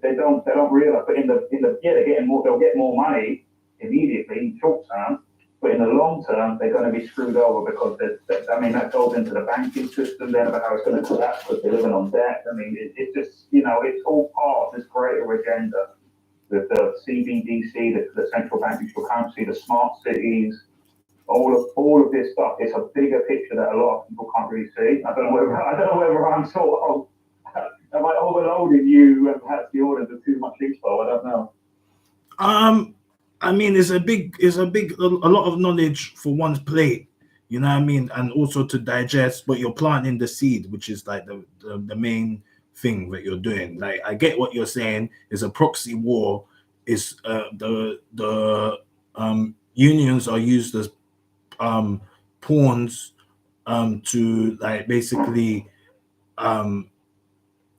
Speaker 10: they don't realise, but in the they're getting more, they'll get more money immediately short term, but in the long term they're going to be screwed over because that goes into the banking system then about how it's going to collapse because they're living on debt. I mean, it's just, you know, it's all part of this greater agenda with the CBDC, the central bank digital currency, the smart cities, all of this stuff. It's a bigger picture that a lot of people can't really see. I don't know whether I'm sort of am I overloading you and perhaps the audience with too much info. I don't know.
Speaker 1: I mean, it's a lot of knowledge for one's plate, you know what I mean, and also to digest. But you're planting the seed, which is like the main thing that you're doing. Like, I get what you're saying. Is a proxy war. Is the unions are used as pawns to like basically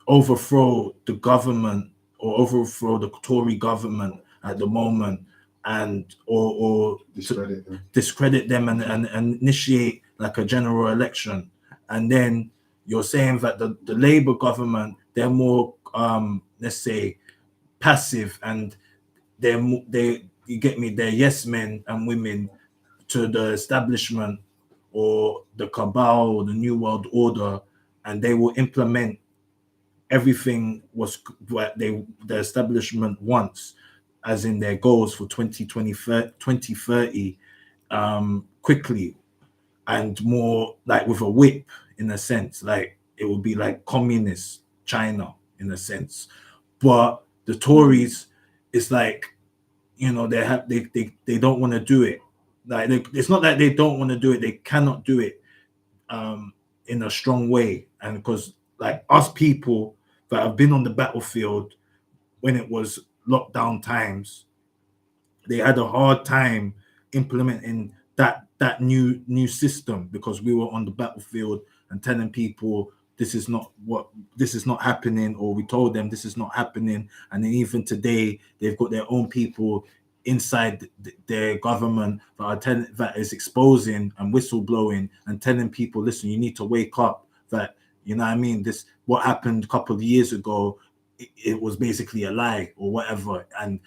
Speaker 1: overthrow the government or overthrow the Tory government at the moment, and or discredit them and initiate like a general election. And then you're saying that the Labour government, they're more let's say passive, and they're you get me, they're yes men and women to the establishment or the cabal or the new world order, and they will implement everything was what the establishment wants, as in their goals for 2030 quickly, and more like with a whip, in a sense. Like, it would be like communist China in a sense. But the Tories, it's like, you know, they don't want to do it. Like, it's not that they don't want to do it, they cannot do it in a strong way. And because like us people that have been on the battlefield when it was lockdown times, they had a hard time implementing that new system, because we were on the battlefield and telling people this is not happening, or we told them this is not happening. And then even today they've got their own people inside their government that is exposing and whistleblowing and telling people, listen, you need to wake up, that, you know what I mean, this what happened a couple of years ago, it was basically a lie or whatever. And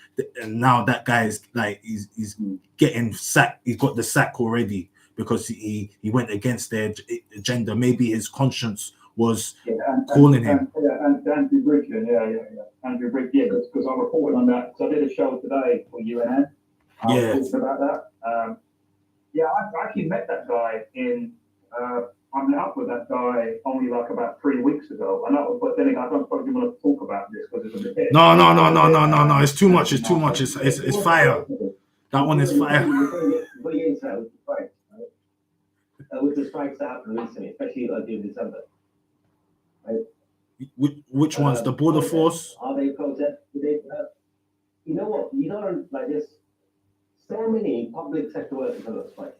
Speaker 1: now that guy is like, he's getting sacked. He's got the sack already because he went against their agenda. Maybe his conscience was calling him.
Speaker 10: And Andrew Bridgen, Andrew Bridgen, because I'm reporting on that. So I did a show today for UNN. I was talking about that. I actually met that guy I met up with that guy only like about 3 weeks ago. I know, but then again, I don't suppose you want to talk about this because it's a bit.
Speaker 1: No. It's too much. It's too much. It's fire. That one is fire.
Speaker 11: With the strikes that happened recently, especially during December. Right?
Speaker 1: Which ones? The border force?
Speaker 11: Are they protest? You know what? You don't like this. So many public sector workers are on strike.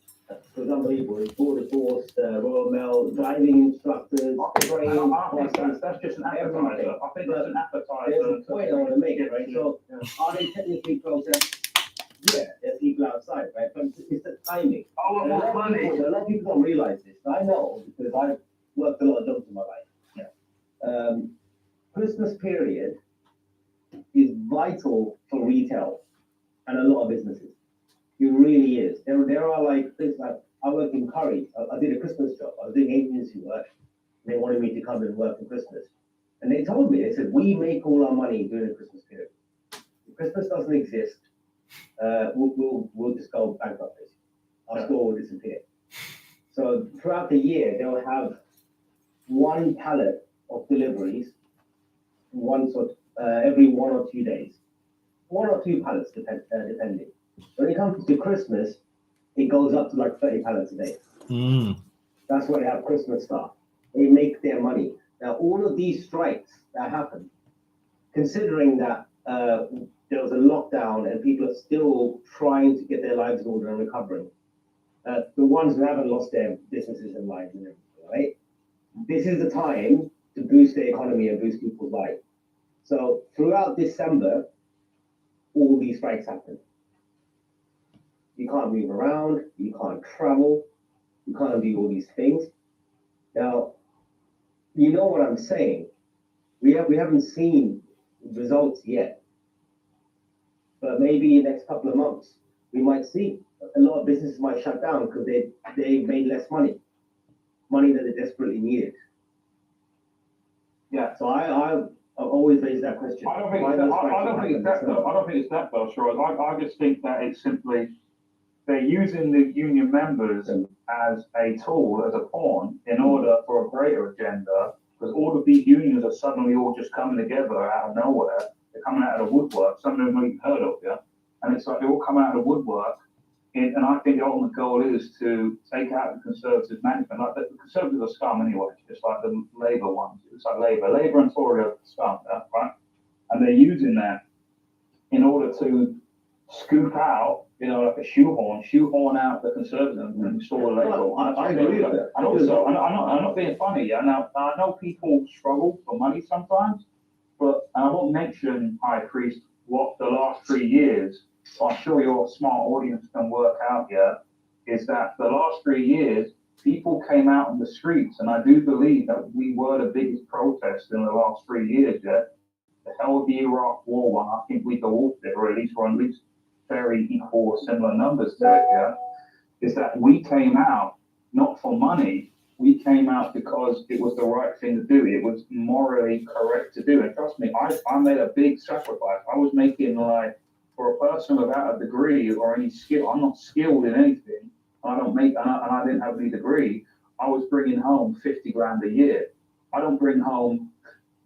Speaker 11: For example, it's border force, Royal Mail, driving instructors, train.
Speaker 10: That's just an appetizer. I think that's an appetizer.
Speaker 11: There's a point I want to make, right? So, are they technically protest? Yeah, there are people outside, right? But it's the timing. A lot of people don't realize this. I know because I've worked a lot of jobs in my life. Yeah. Christmas period is vital for retail and a lot of businesses. It really is. There are like things like, I work in Curry. I did a Christmas job. I was doing agency work. They wanted me to come and work for Christmas. And they told me, they said, we make all our money during the Christmas period. If Christmas doesn't exist, we'll just go bankrupt. Our store will disappear. So throughout the year, they'll have one pallet of deliveries, every 1 or 2 days. 1 or 2 pallets, depending. When it comes to Christmas, it goes up to like 30 pallets a day. That's why they have Christmas stuff. They make their money. Now, all of these strikes that happened, considering that there was a lockdown and people are still trying to get their lives in order and recovering, the ones who haven't lost their businesses and lives and everything, right? This is the time to boost the economy and boost people's lives. So throughout December, all these strikes happen. You can't move around, you can't travel, you can't do all these things. Now, you know what I'm saying. We haven't seen results yet, but maybe in the next couple of months we might see a lot of businesses might shut down because they made less money that they desperately needed.
Speaker 10: Yeah.
Speaker 11: So I've always raised that question.
Speaker 10: I don't think it's that though. I don't think it's that though, Sure. I just think that it's simply they're using the union members as a tool, as a pawn, in order for a greater agenda. Because all of these unions are suddenly all just coming together out of nowhere. They're coming out of the woodwork. Some of them I've even heard of, yeah. And it's like they all come out of the woodwork. And I think the ultimate goal is to take out the Conservative management. Like the Conservatives are scum anyway, just like the Labour ones. It's like Labour and Tory are scum, right? And they're using that in order to scoop out, like a shoehorn out the Conservatives and restore the Labour one.
Speaker 11: I agree with that.
Speaker 10: And also, I'm not being funny, yeah. Now, I know people struggle for money sometimes, but I won't mention, High Priest, what the last 3 years, I'm sure your smart audience can work out here, is that the last 3 years, people came out on the streets, and I do believe that we were the biggest protest in the last 3 years, yeah. The hell of the Iraq War one, I think we dwarfed it, or at least very equal or similar numbers to it, yeah, is that we came out not for money, we came out because it was the right thing to do. It was morally correct to do. And trust me, I made a big sacrifice. I was making, like, for a person without a degree or any skill, I'm not skilled in anything. I didn't have any degree. I was bringing home 50 grand a year. I don't bring home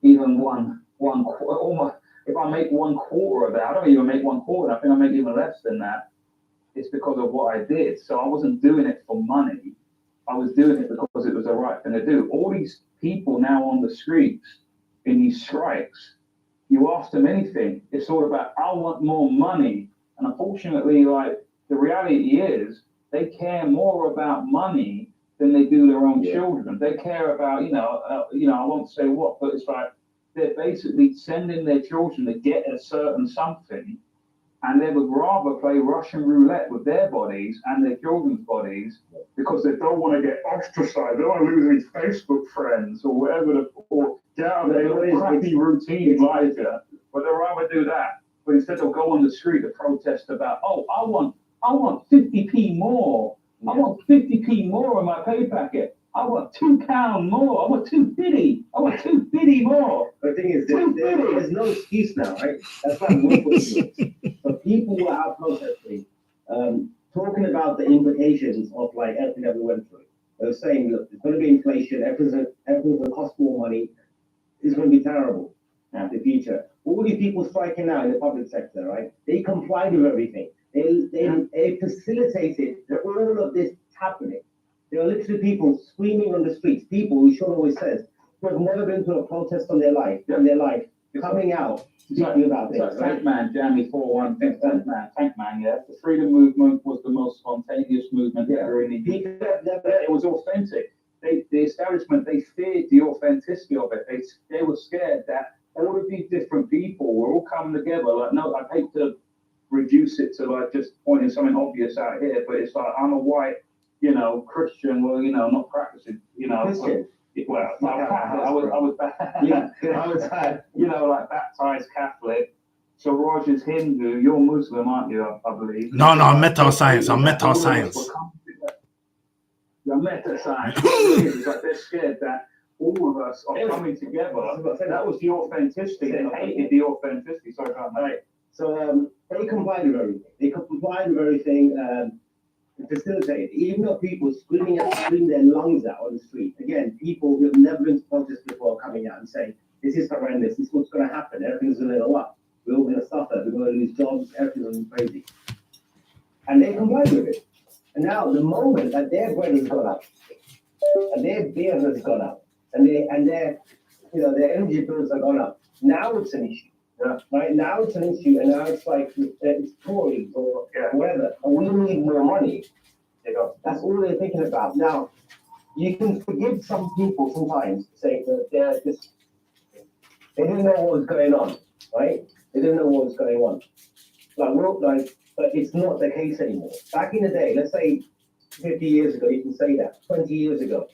Speaker 10: even if I make 1/4 of that, I don't even make 1/4. I think I make even less than that. It's because of what I did. So I wasn't doing it for money. I was doing it because it was the right thing to do. All these people now on the streets in these strikes, you ask them anything, it's all about, I want more money. And unfortunately, like, the reality is they care more about money than they do their own children. They care about, I won't say what, but it's like, they're basically sending their children to get a certain something, and they would rather play Russian roulette with their bodies and their children's bodies because they don't want to get ostracized. They don't want to lose any Facebook friends or whatever, or get out of their crappy routine life. But they'd rather do that. But instead they'll go on the street to protest about, I want 50p more. I want 50p more in my pay packet. I want £2 more. I want 250. I want 250 more.
Speaker 11: The thing is, there's no excuse now, right? That's why I'm looking for it. So people were out protesting, talking about the implications of, like, everything that we went through. They were saying, look, there's going to be inflation. Everything's going to cost more money. It's going to be terrible in the future. All these people striking now in the public sector, right? They complied with everything. They facilitated all of this happening. There are literally people screaming on the streets, people who Sean always says, who have never been to a protest in their life, coming out, speaking about this.
Speaker 10: Right? Tank Man, Jamie 4-1, Tank Man, yeah. The freedom movement was the most spontaneous movement ever in the UK. It was authentic. The establishment, they feared the authenticity of it. They were scared that all of these different people were all coming together. Like, no, I'd hate to reduce it to, like, just pointing something obvious out here, but it's like, I'm a white, Christian, not practicing,
Speaker 11: Christian.
Speaker 10: Well, I was like baptized Catholic. So Roger's Hindu, you're Muslim, aren't you? I believe.
Speaker 1: No, I'm Metascience. I'm Metascience.
Speaker 10: You're Metascience. It's like they're scared that all of us are coming together. That was the authenticity. They hated the authenticity. Sorry about that.
Speaker 11: Right. So they complied with everything. They complied with everything. Facilitated, even though people screaming their lungs out on the street. Again, people who have never been to protest before coming out and saying, this is horrendous, this is what's going to happen, everything's going to go up, we're all going to suffer, we're going to lose jobs, everything's going to be crazy. And they complied with it. And now, the moment that their bread has gone up, and their beer has gone up, and their their energy bills are gone up. Now it's an issue.
Speaker 10: Yeah.
Speaker 11: Right now it's an issue, and now it's like it's Tories or whatever, and we need more money. That's all they're thinking about. Now, you can forgive some people sometimes, saying that they didn't know what was going on, right? They didn't know what was going on. But it's not the case anymore. Back in the day, let's say 50 years ago, you can say that. 20 years ago,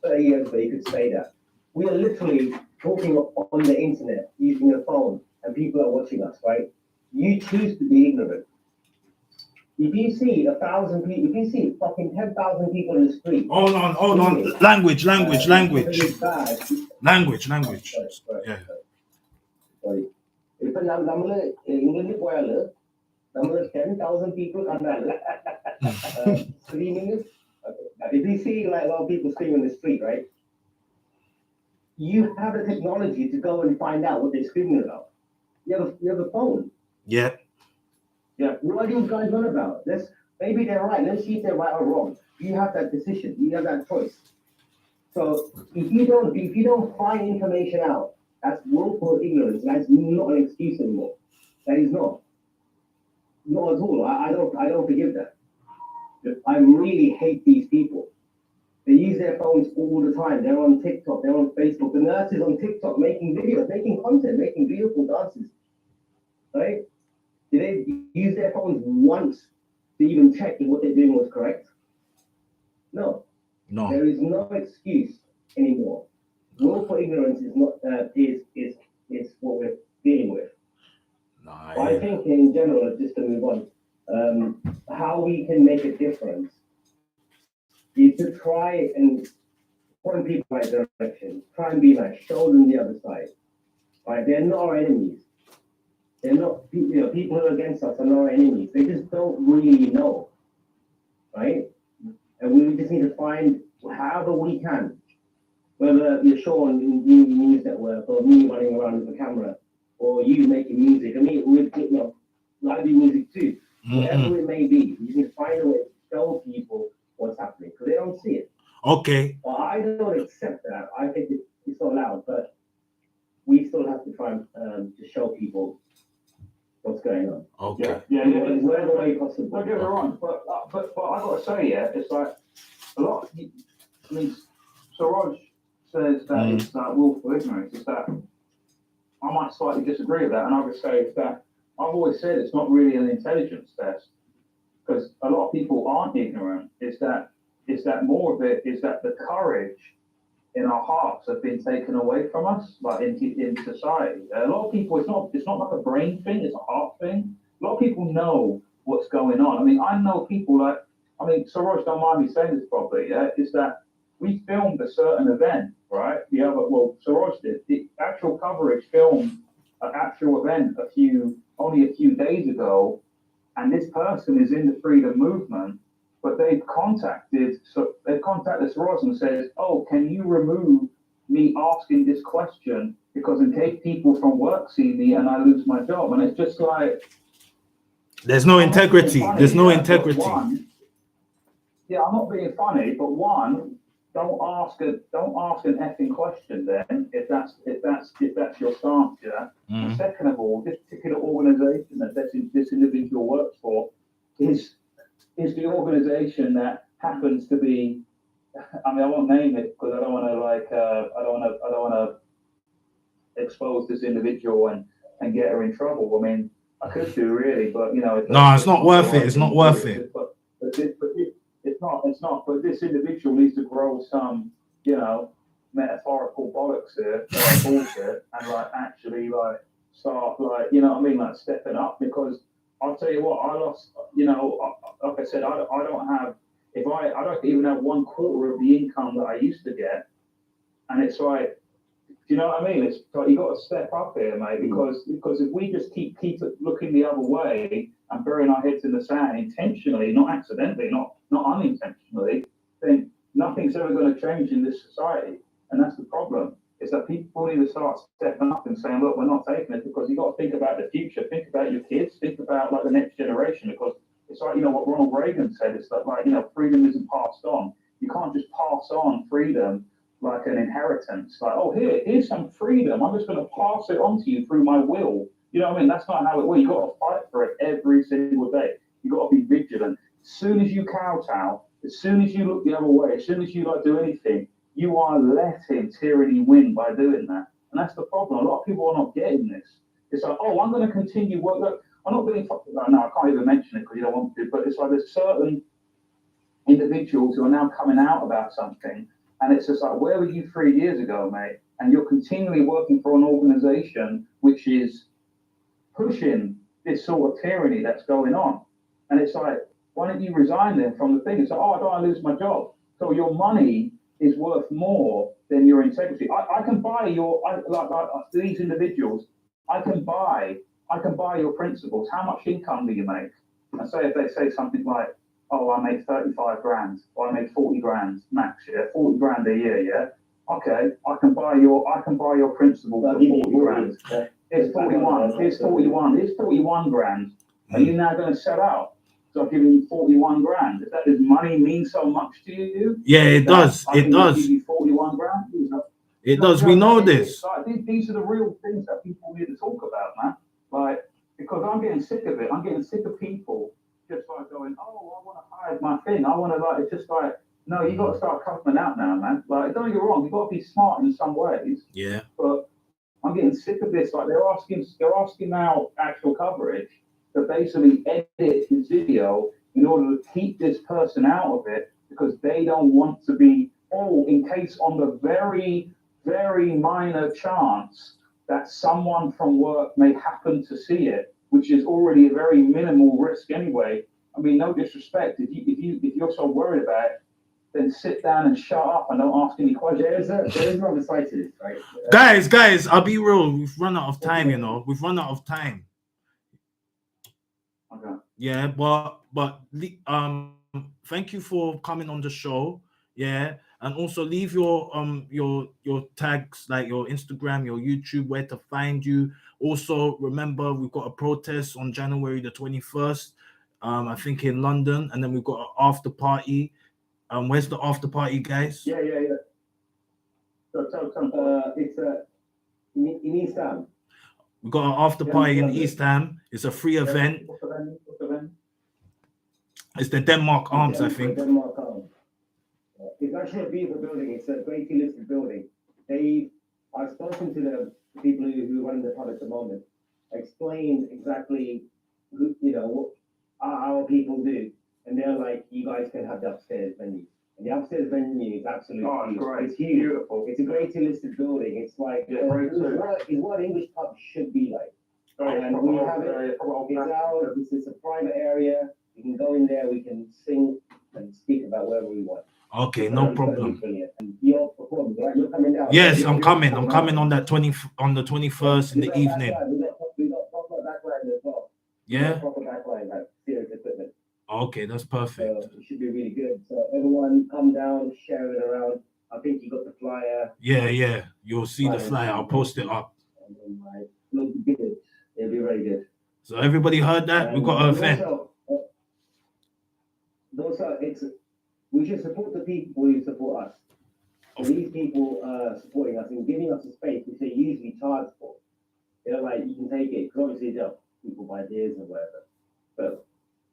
Speaker 11: 30 years ago, you could say that. We are literally talking on the internet, using a phone, and people are watching us, right? You choose to be ignorant. If you see 1,000 people, if you see fucking 10,000 people in the street.
Speaker 1: Hold on. Language. Yeah.
Speaker 11: Sorry. If number 10,000 people screaming. If you see like a lot of people screaming in the street, right? You have the technology to go and find out what they're screaming about. You have a phone.
Speaker 1: Yeah.
Speaker 11: What are these guys on about? Maybe they're right. Let's see if they're right or wrong. You have that decision. You have that choice. So if you don't find information out, that's willful ignorance. That's not an excuse anymore. That is not. Not at all. I don't forgive that. I really hate these people. They use their phones all the time. They're on TikTok. They're on Facebook. The nurses on TikTok making videos, making content, making beautiful dances. Right? Did they use their phones once to even check if what they're doing was correct? No. There is no excuse anymore. Willful ignorance is not is what we're dealing with. I think in general, just to move on, how we can make a difference is to try and point people in the right direction. Try and be nice. Show them the other side. Right? They're not our enemies. They're not people who are against us are not our enemies. They just don't really know. Right? And we just need to find however we can. Whether you're Sean in the news network or me running around with a camera or you making music. I mean, I do music too. Whatever it may be, you can find a way to show people what's happening because they don't see it.
Speaker 1: Okay.
Speaker 11: Well, I don't accept that. I think it's not allowed, but we still have to try and to show people what's going on.
Speaker 1: Okay.
Speaker 11: Whatever way possible.
Speaker 10: Don't get me wrong, but I got to say, it's like a lot. I mean, Siraj says that it's willful ignorance. Is that I might slightly disagree with that, and I would say that I've always said it's not really an intelligence test because a lot of people aren't ignorant. Is that more of it? Is that the courage in our hearts have been taken away from us, like in society? A lot of people, it's not like a brain thing; it's a heart thing. A lot of people know what's going on. I mean, I know people Siraj, don't mind me saying this probably, is that we filmed a certain event, right? Siraj did. The actual coverage filmed an actual event only a few days ago, and this person is in the freedom movement, but they've contacted Siraj and says, "Oh, can you remove me asking this question because in case people from work see me and I lose my job?" And it's just like
Speaker 1: there's no integrity. There's no integrity.
Speaker 10: I'm not being funny, but one, don't ask an effing question then if that's your stance, yeah.
Speaker 1: Mm-hmm.
Speaker 10: And second of all, this particular organisation that this individual works for is the organisation that happens to be. I mean, I won't name it because I don't want to expose this individual and get her in trouble. I mean, I could do really, but
Speaker 1: it's not worth it. It's not worth it.
Speaker 10: It's not. But this individual needs to grow some, metaphorical bollocks here, bullshit, and actually start stepping up. Because I'll tell you what, I lost. Like I said, I don't even have 1/4 of the income that I used to get, and it's like. Do you know what I mean? It's like you got to step up here, mate. Because if we just keep looking the other way and burying our heads in the sand intentionally, not accidentally, not unintentionally, then nothing's ever going to change in this society. And that's the problem. Is that people need to start stepping up and saying, "Look, we're not taking it," because you got to think about the future, think about your kids, think about the next generation. Because it's like what Ronald Reagan said. It's that freedom isn't passed on. You can't just pass on freedom like an inheritance. Like, oh, here's some freedom. I'm just going to pass it on to you through my will. You know what I mean? That's not how it works. You got to fight for it every single day. You got to be vigilant. As soon as you kowtow, as soon as you look the other way, as soon as you do anything, you are letting tyranny win by doing that. And that's the problem. A lot of people are not getting this. It's like, oh, I'm going to continue work. Look, I'm not being fucking. No, I can't even mention it because you don't want to. But it's like there's certain individuals who are now coming out about something, and it's just like, where were you 3 years ago, mate? And you're continually working for an organization which is pushing this sort of tyranny that's going on. And it's like, why don't you resign then from the thing? It's like, oh, I don't want to lose my job. So your money is worth more than your integrity. I can buy like these individuals. I can buy your principles. How much income do you make? And say if they say something like, oh, I make 35 grand, or I make 40 grand max, yeah, 40 grand a year, yeah. Okay, I can buy your principles for 40 grand. Here's 41, here's 41 grand. Are you now going to sell out? So I'm giving you 41 grand. Does money mean so much to you?
Speaker 1: Yeah, it does. It does.
Speaker 10: Give you 41 grand.
Speaker 1: It does. We know this.
Speaker 10: Like, these are the real things that people need to talk about, man. Like, because I'm getting sick of it. I'm getting sick of people just like going, oh, I want to hide my thing. I want to like. It's just like, no, you got to start coming out now, man. Like, don't get wrong. You got to be smart in some ways.
Speaker 1: Yeah.
Speaker 10: But I'm getting sick of this. Like, they're asking now actual coverage to basically edit his video in order to keep this person out of it because they don't want to be, in case on the very, very minor chance that someone from work may happen to see it, which is already a very minimal risk anyway. I mean, no disrespect. If you're so worried about it, then sit down and shut up and don't ask any questions.
Speaker 11: There is another side to this, right?
Speaker 1: Guys, I'll be real. We've run out of time, you know. We've run out of time.
Speaker 10: Okay.
Speaker 1: Yeah, but thank you for coming on the show. Yeah, and also leave your tags, like your Instagram, your YouTube, where to find you. Also, remember we've got a protest on January the 21st. I think in London, and then we've got an after party. Where's the after party, guys?
Speaker 10: Yeah.
Speaker 11: It's in East Ham.
Speaker 1: We've got an after party in East Ham. It's a free event.
Speaker 10: What's the venue?
Speaker 1: It's the Denmark Arms, I think.
Speaker 11: Denmark Arms. It's actually a beautiful building. It's a great listed building. I've spoken to the people who run the pub at the moment. Explained exactly what our people do, and they're like, you guys can have the upstairs venue. And the upstairs venue is absolutely
Speaker 10: great.
Speaker 11: It's huge.
Speaker 10: Beautiful.
Speaker 11: It's a great listed building. It's like it's what English pub should be like. And we have it. It's ours. It's a private area. We can go in there. We can sing and speak about whatever we want.
Speaker 1: Okay, no problem.
Speaker 11: And you're performing, right? You're coming down.
Speaker 1: Yes, I'm coming. I'm coming on the 21st in the evening.
Speaker 11: We got proper backline as well.
Speaker 1: Yeah.
Speaker 11: Proper backline, like serious equipment.
Speaker 1: Okay, that's perfect.
Speaker 11: So it should be really good. So everyone come down, share it around. I think you got the flyer.
Speaker 1: Yeah. You'll see the flyer. I'll post it up.
Speaker 11: And then, like, it'll be good. It'll be very good.
Speaker 1: So everybody heard that? We've got an event.
Speaker 11: Also, we should support the people who support us. So these people supporting us and giving us a space, which they usually charge for. Like, you can take it, because obviously people buy beers or whatever. But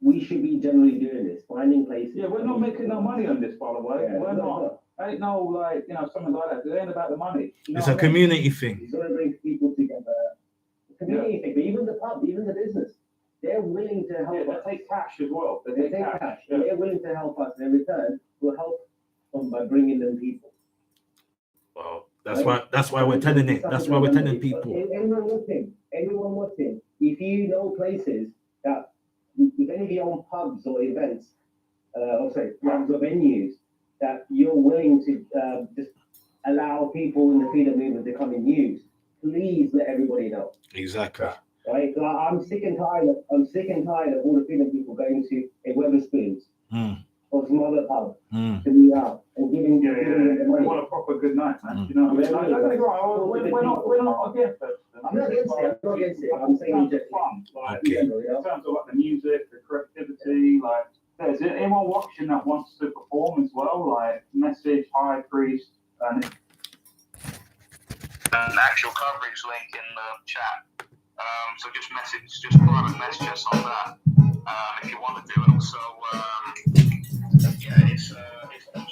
Speaker 11: we should be generally doing this, finding places.
Speaker 10: Yeah, we're not making no money on this, by the way.
Speaker 11: Yeah,
Speaker 10: we're not. Ain't no, like, something like that. It ain't about the money.
Speaker 1: It's a community thing.
Speaker 11: It's going to bring people together. The community thing, but even the pub, even the business, they're willing to help us.
Speaker 10: They take cash as well.
Speaker 11: They take cash. Yeah. They're willing to help us. In return, we'll help them by bringing them people.
Speaker 1: Well, that's why we're telling it. That's why we're telling people.
Speaker 11: Anyone watching, if you know places that, if any of you own pubs or events, pubs or venues, that you're willing to just allow people in the freedom movement to come and use, please let everybody know.
Speaker 1: Exactly.
Speaker 11: Right? So I'm sick and tired of all the freedom people going to a Weatherspoons or some other pub to be out and giving them the money.
Speaker 10: We want a proper good night, man. You know what I mean? We're not against it.
Speaker 11: I'm not against it. I'm saying
Speaker 10: it's fun. Like,
Speaker 1: okay.
Speaker 10: in terms of like the music, the creativity, like, there's anyone watching that wants to perform as well, like Message, High Priest, And
Speaker 2: An actual coverage link in the chat. So just private message us on that if you want to do it. So yeah, it's 21st of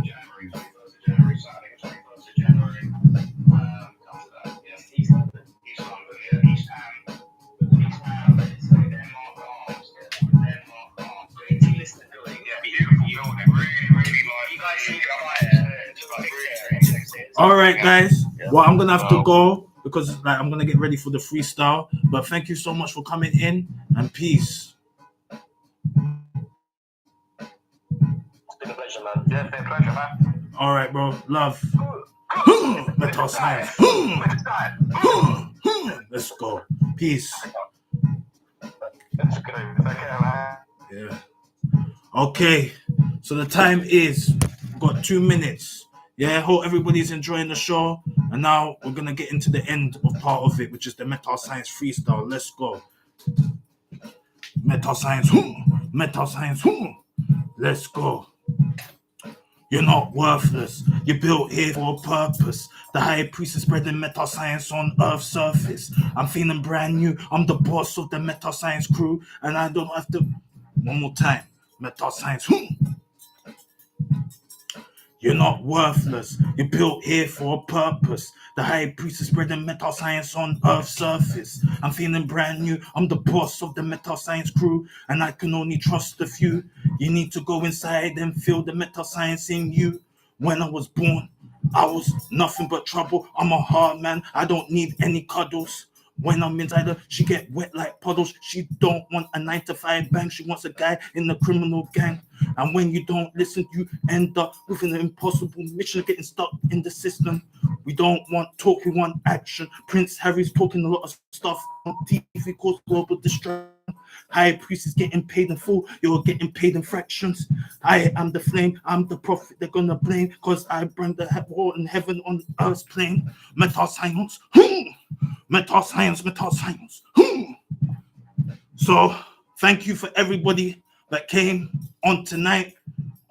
Speaker 2: January, 21st of January, Saturday, 21st of January. After that, yeah, East London, yeah, East Ham, Denmark Arms, So if you listen to it, yeah, beautiful building, really like. You guys should come here.
Speaker 1: All right, guys. Well, I'm gonna have to go because I'm gonna get ready for the freestyle. But thank you so much for coming in, and peace.
Speaker 2: It's been a pleasure, man. Yeah, it's been a pleasure, man.
Speaker 1: All right, bro. Love. Metascience. Let's go. Peace.
Speaker 2: Let's go. Take care, man.
Speaker 1: Yeah. Okay. So the time is got 2 minutes. Yeah, hope everybody's enjoying the show. And now we're gonna get into the end of part of it, which is the Metascience freestyle. Let's go. Metascience. Metascience. Let's go. You're not worthless. You're built here for a purpose. The high priest is spreading metascience on Earth's surface. I'm feeling brand new. I'm the boss of the metascience crew, and I don't have to. One more time. Metascience. You're not worthless. You're built here for a purpose. The high priest is spreading metascience on Earth's surface. I'm feeling brand new. I'm the boss of the metascience crew, and I can only trust a few. You need to go inside and feel the metascience in you. When I was born, I was nothing but trouble. I'm a hard man. I don't need any cuddles. When I'm inside her, she get wet like puddles. She don't want a 9-to-5 bang. She wants a guy in the criminal gang. And when you don't listen, you end up with an impossible mission, getting stuck in the system. We don't want talk, we want action. Prince Harry's talking a lot of stuff on TV called global distraction. High priest is getting paid in full, you're getting paid in fractions. I am the flame, I'm the prophet they're gonna blame, cause I bring the war in heaven on earth's plane. Metascience. Metascience. So thank you for everybody that came on tonight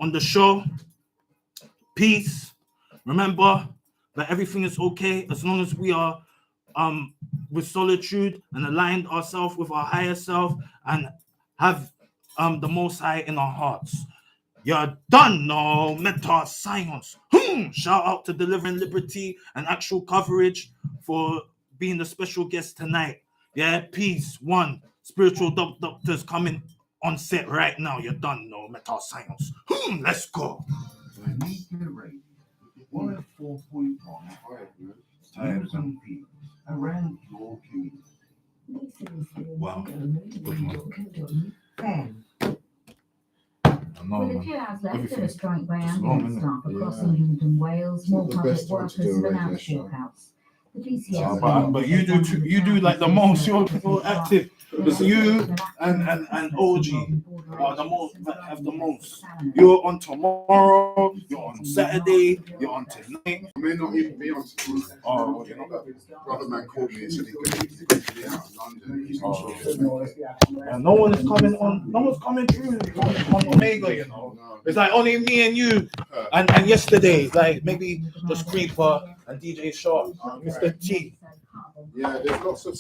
Speaker 1: on the show. Peace. Remember that everything is okay as long as we are with solitude and aligned ourselves with our higher self and have the Most High in our hearts. You're done, no Metascience. Shout out to Delivering Liberty and actual coverage for being the special guest tonight. Yeah, peace. One spiritual doctors coming on set right now. You're done, no Metascience. Let's go.
Speaker 3: Media Radio 104.1 news and views around your community.
Speaker 1: Wow.
Speaker 5: With a few hours left of a strike by
Speaker 1: It's
Speaker 5: ambulance
Speaker 1: long,
Speaker 5: staff across England and Wales, more public workers have announced walkouts. The PCS
Speaker 1: But you do like the most. You're active. It's you and OG are the most that have the most. You're on tomorrow. You're on Saturday. You're on tonight.
Speaker 12: I may not even be on tomorrow.
Speaker 1: Oh, well, you know
Speaker 12: that. Brother man called me and said he's going to be out of London. He's not sure.
Speaker 1: And no one is coming on. No one's coming through on Omega. You know, it's like only me and you. And yesterday, like maybe just Creeper and DJ Sharp, Mr. T.
Speaker 12: Yeah, there's lots of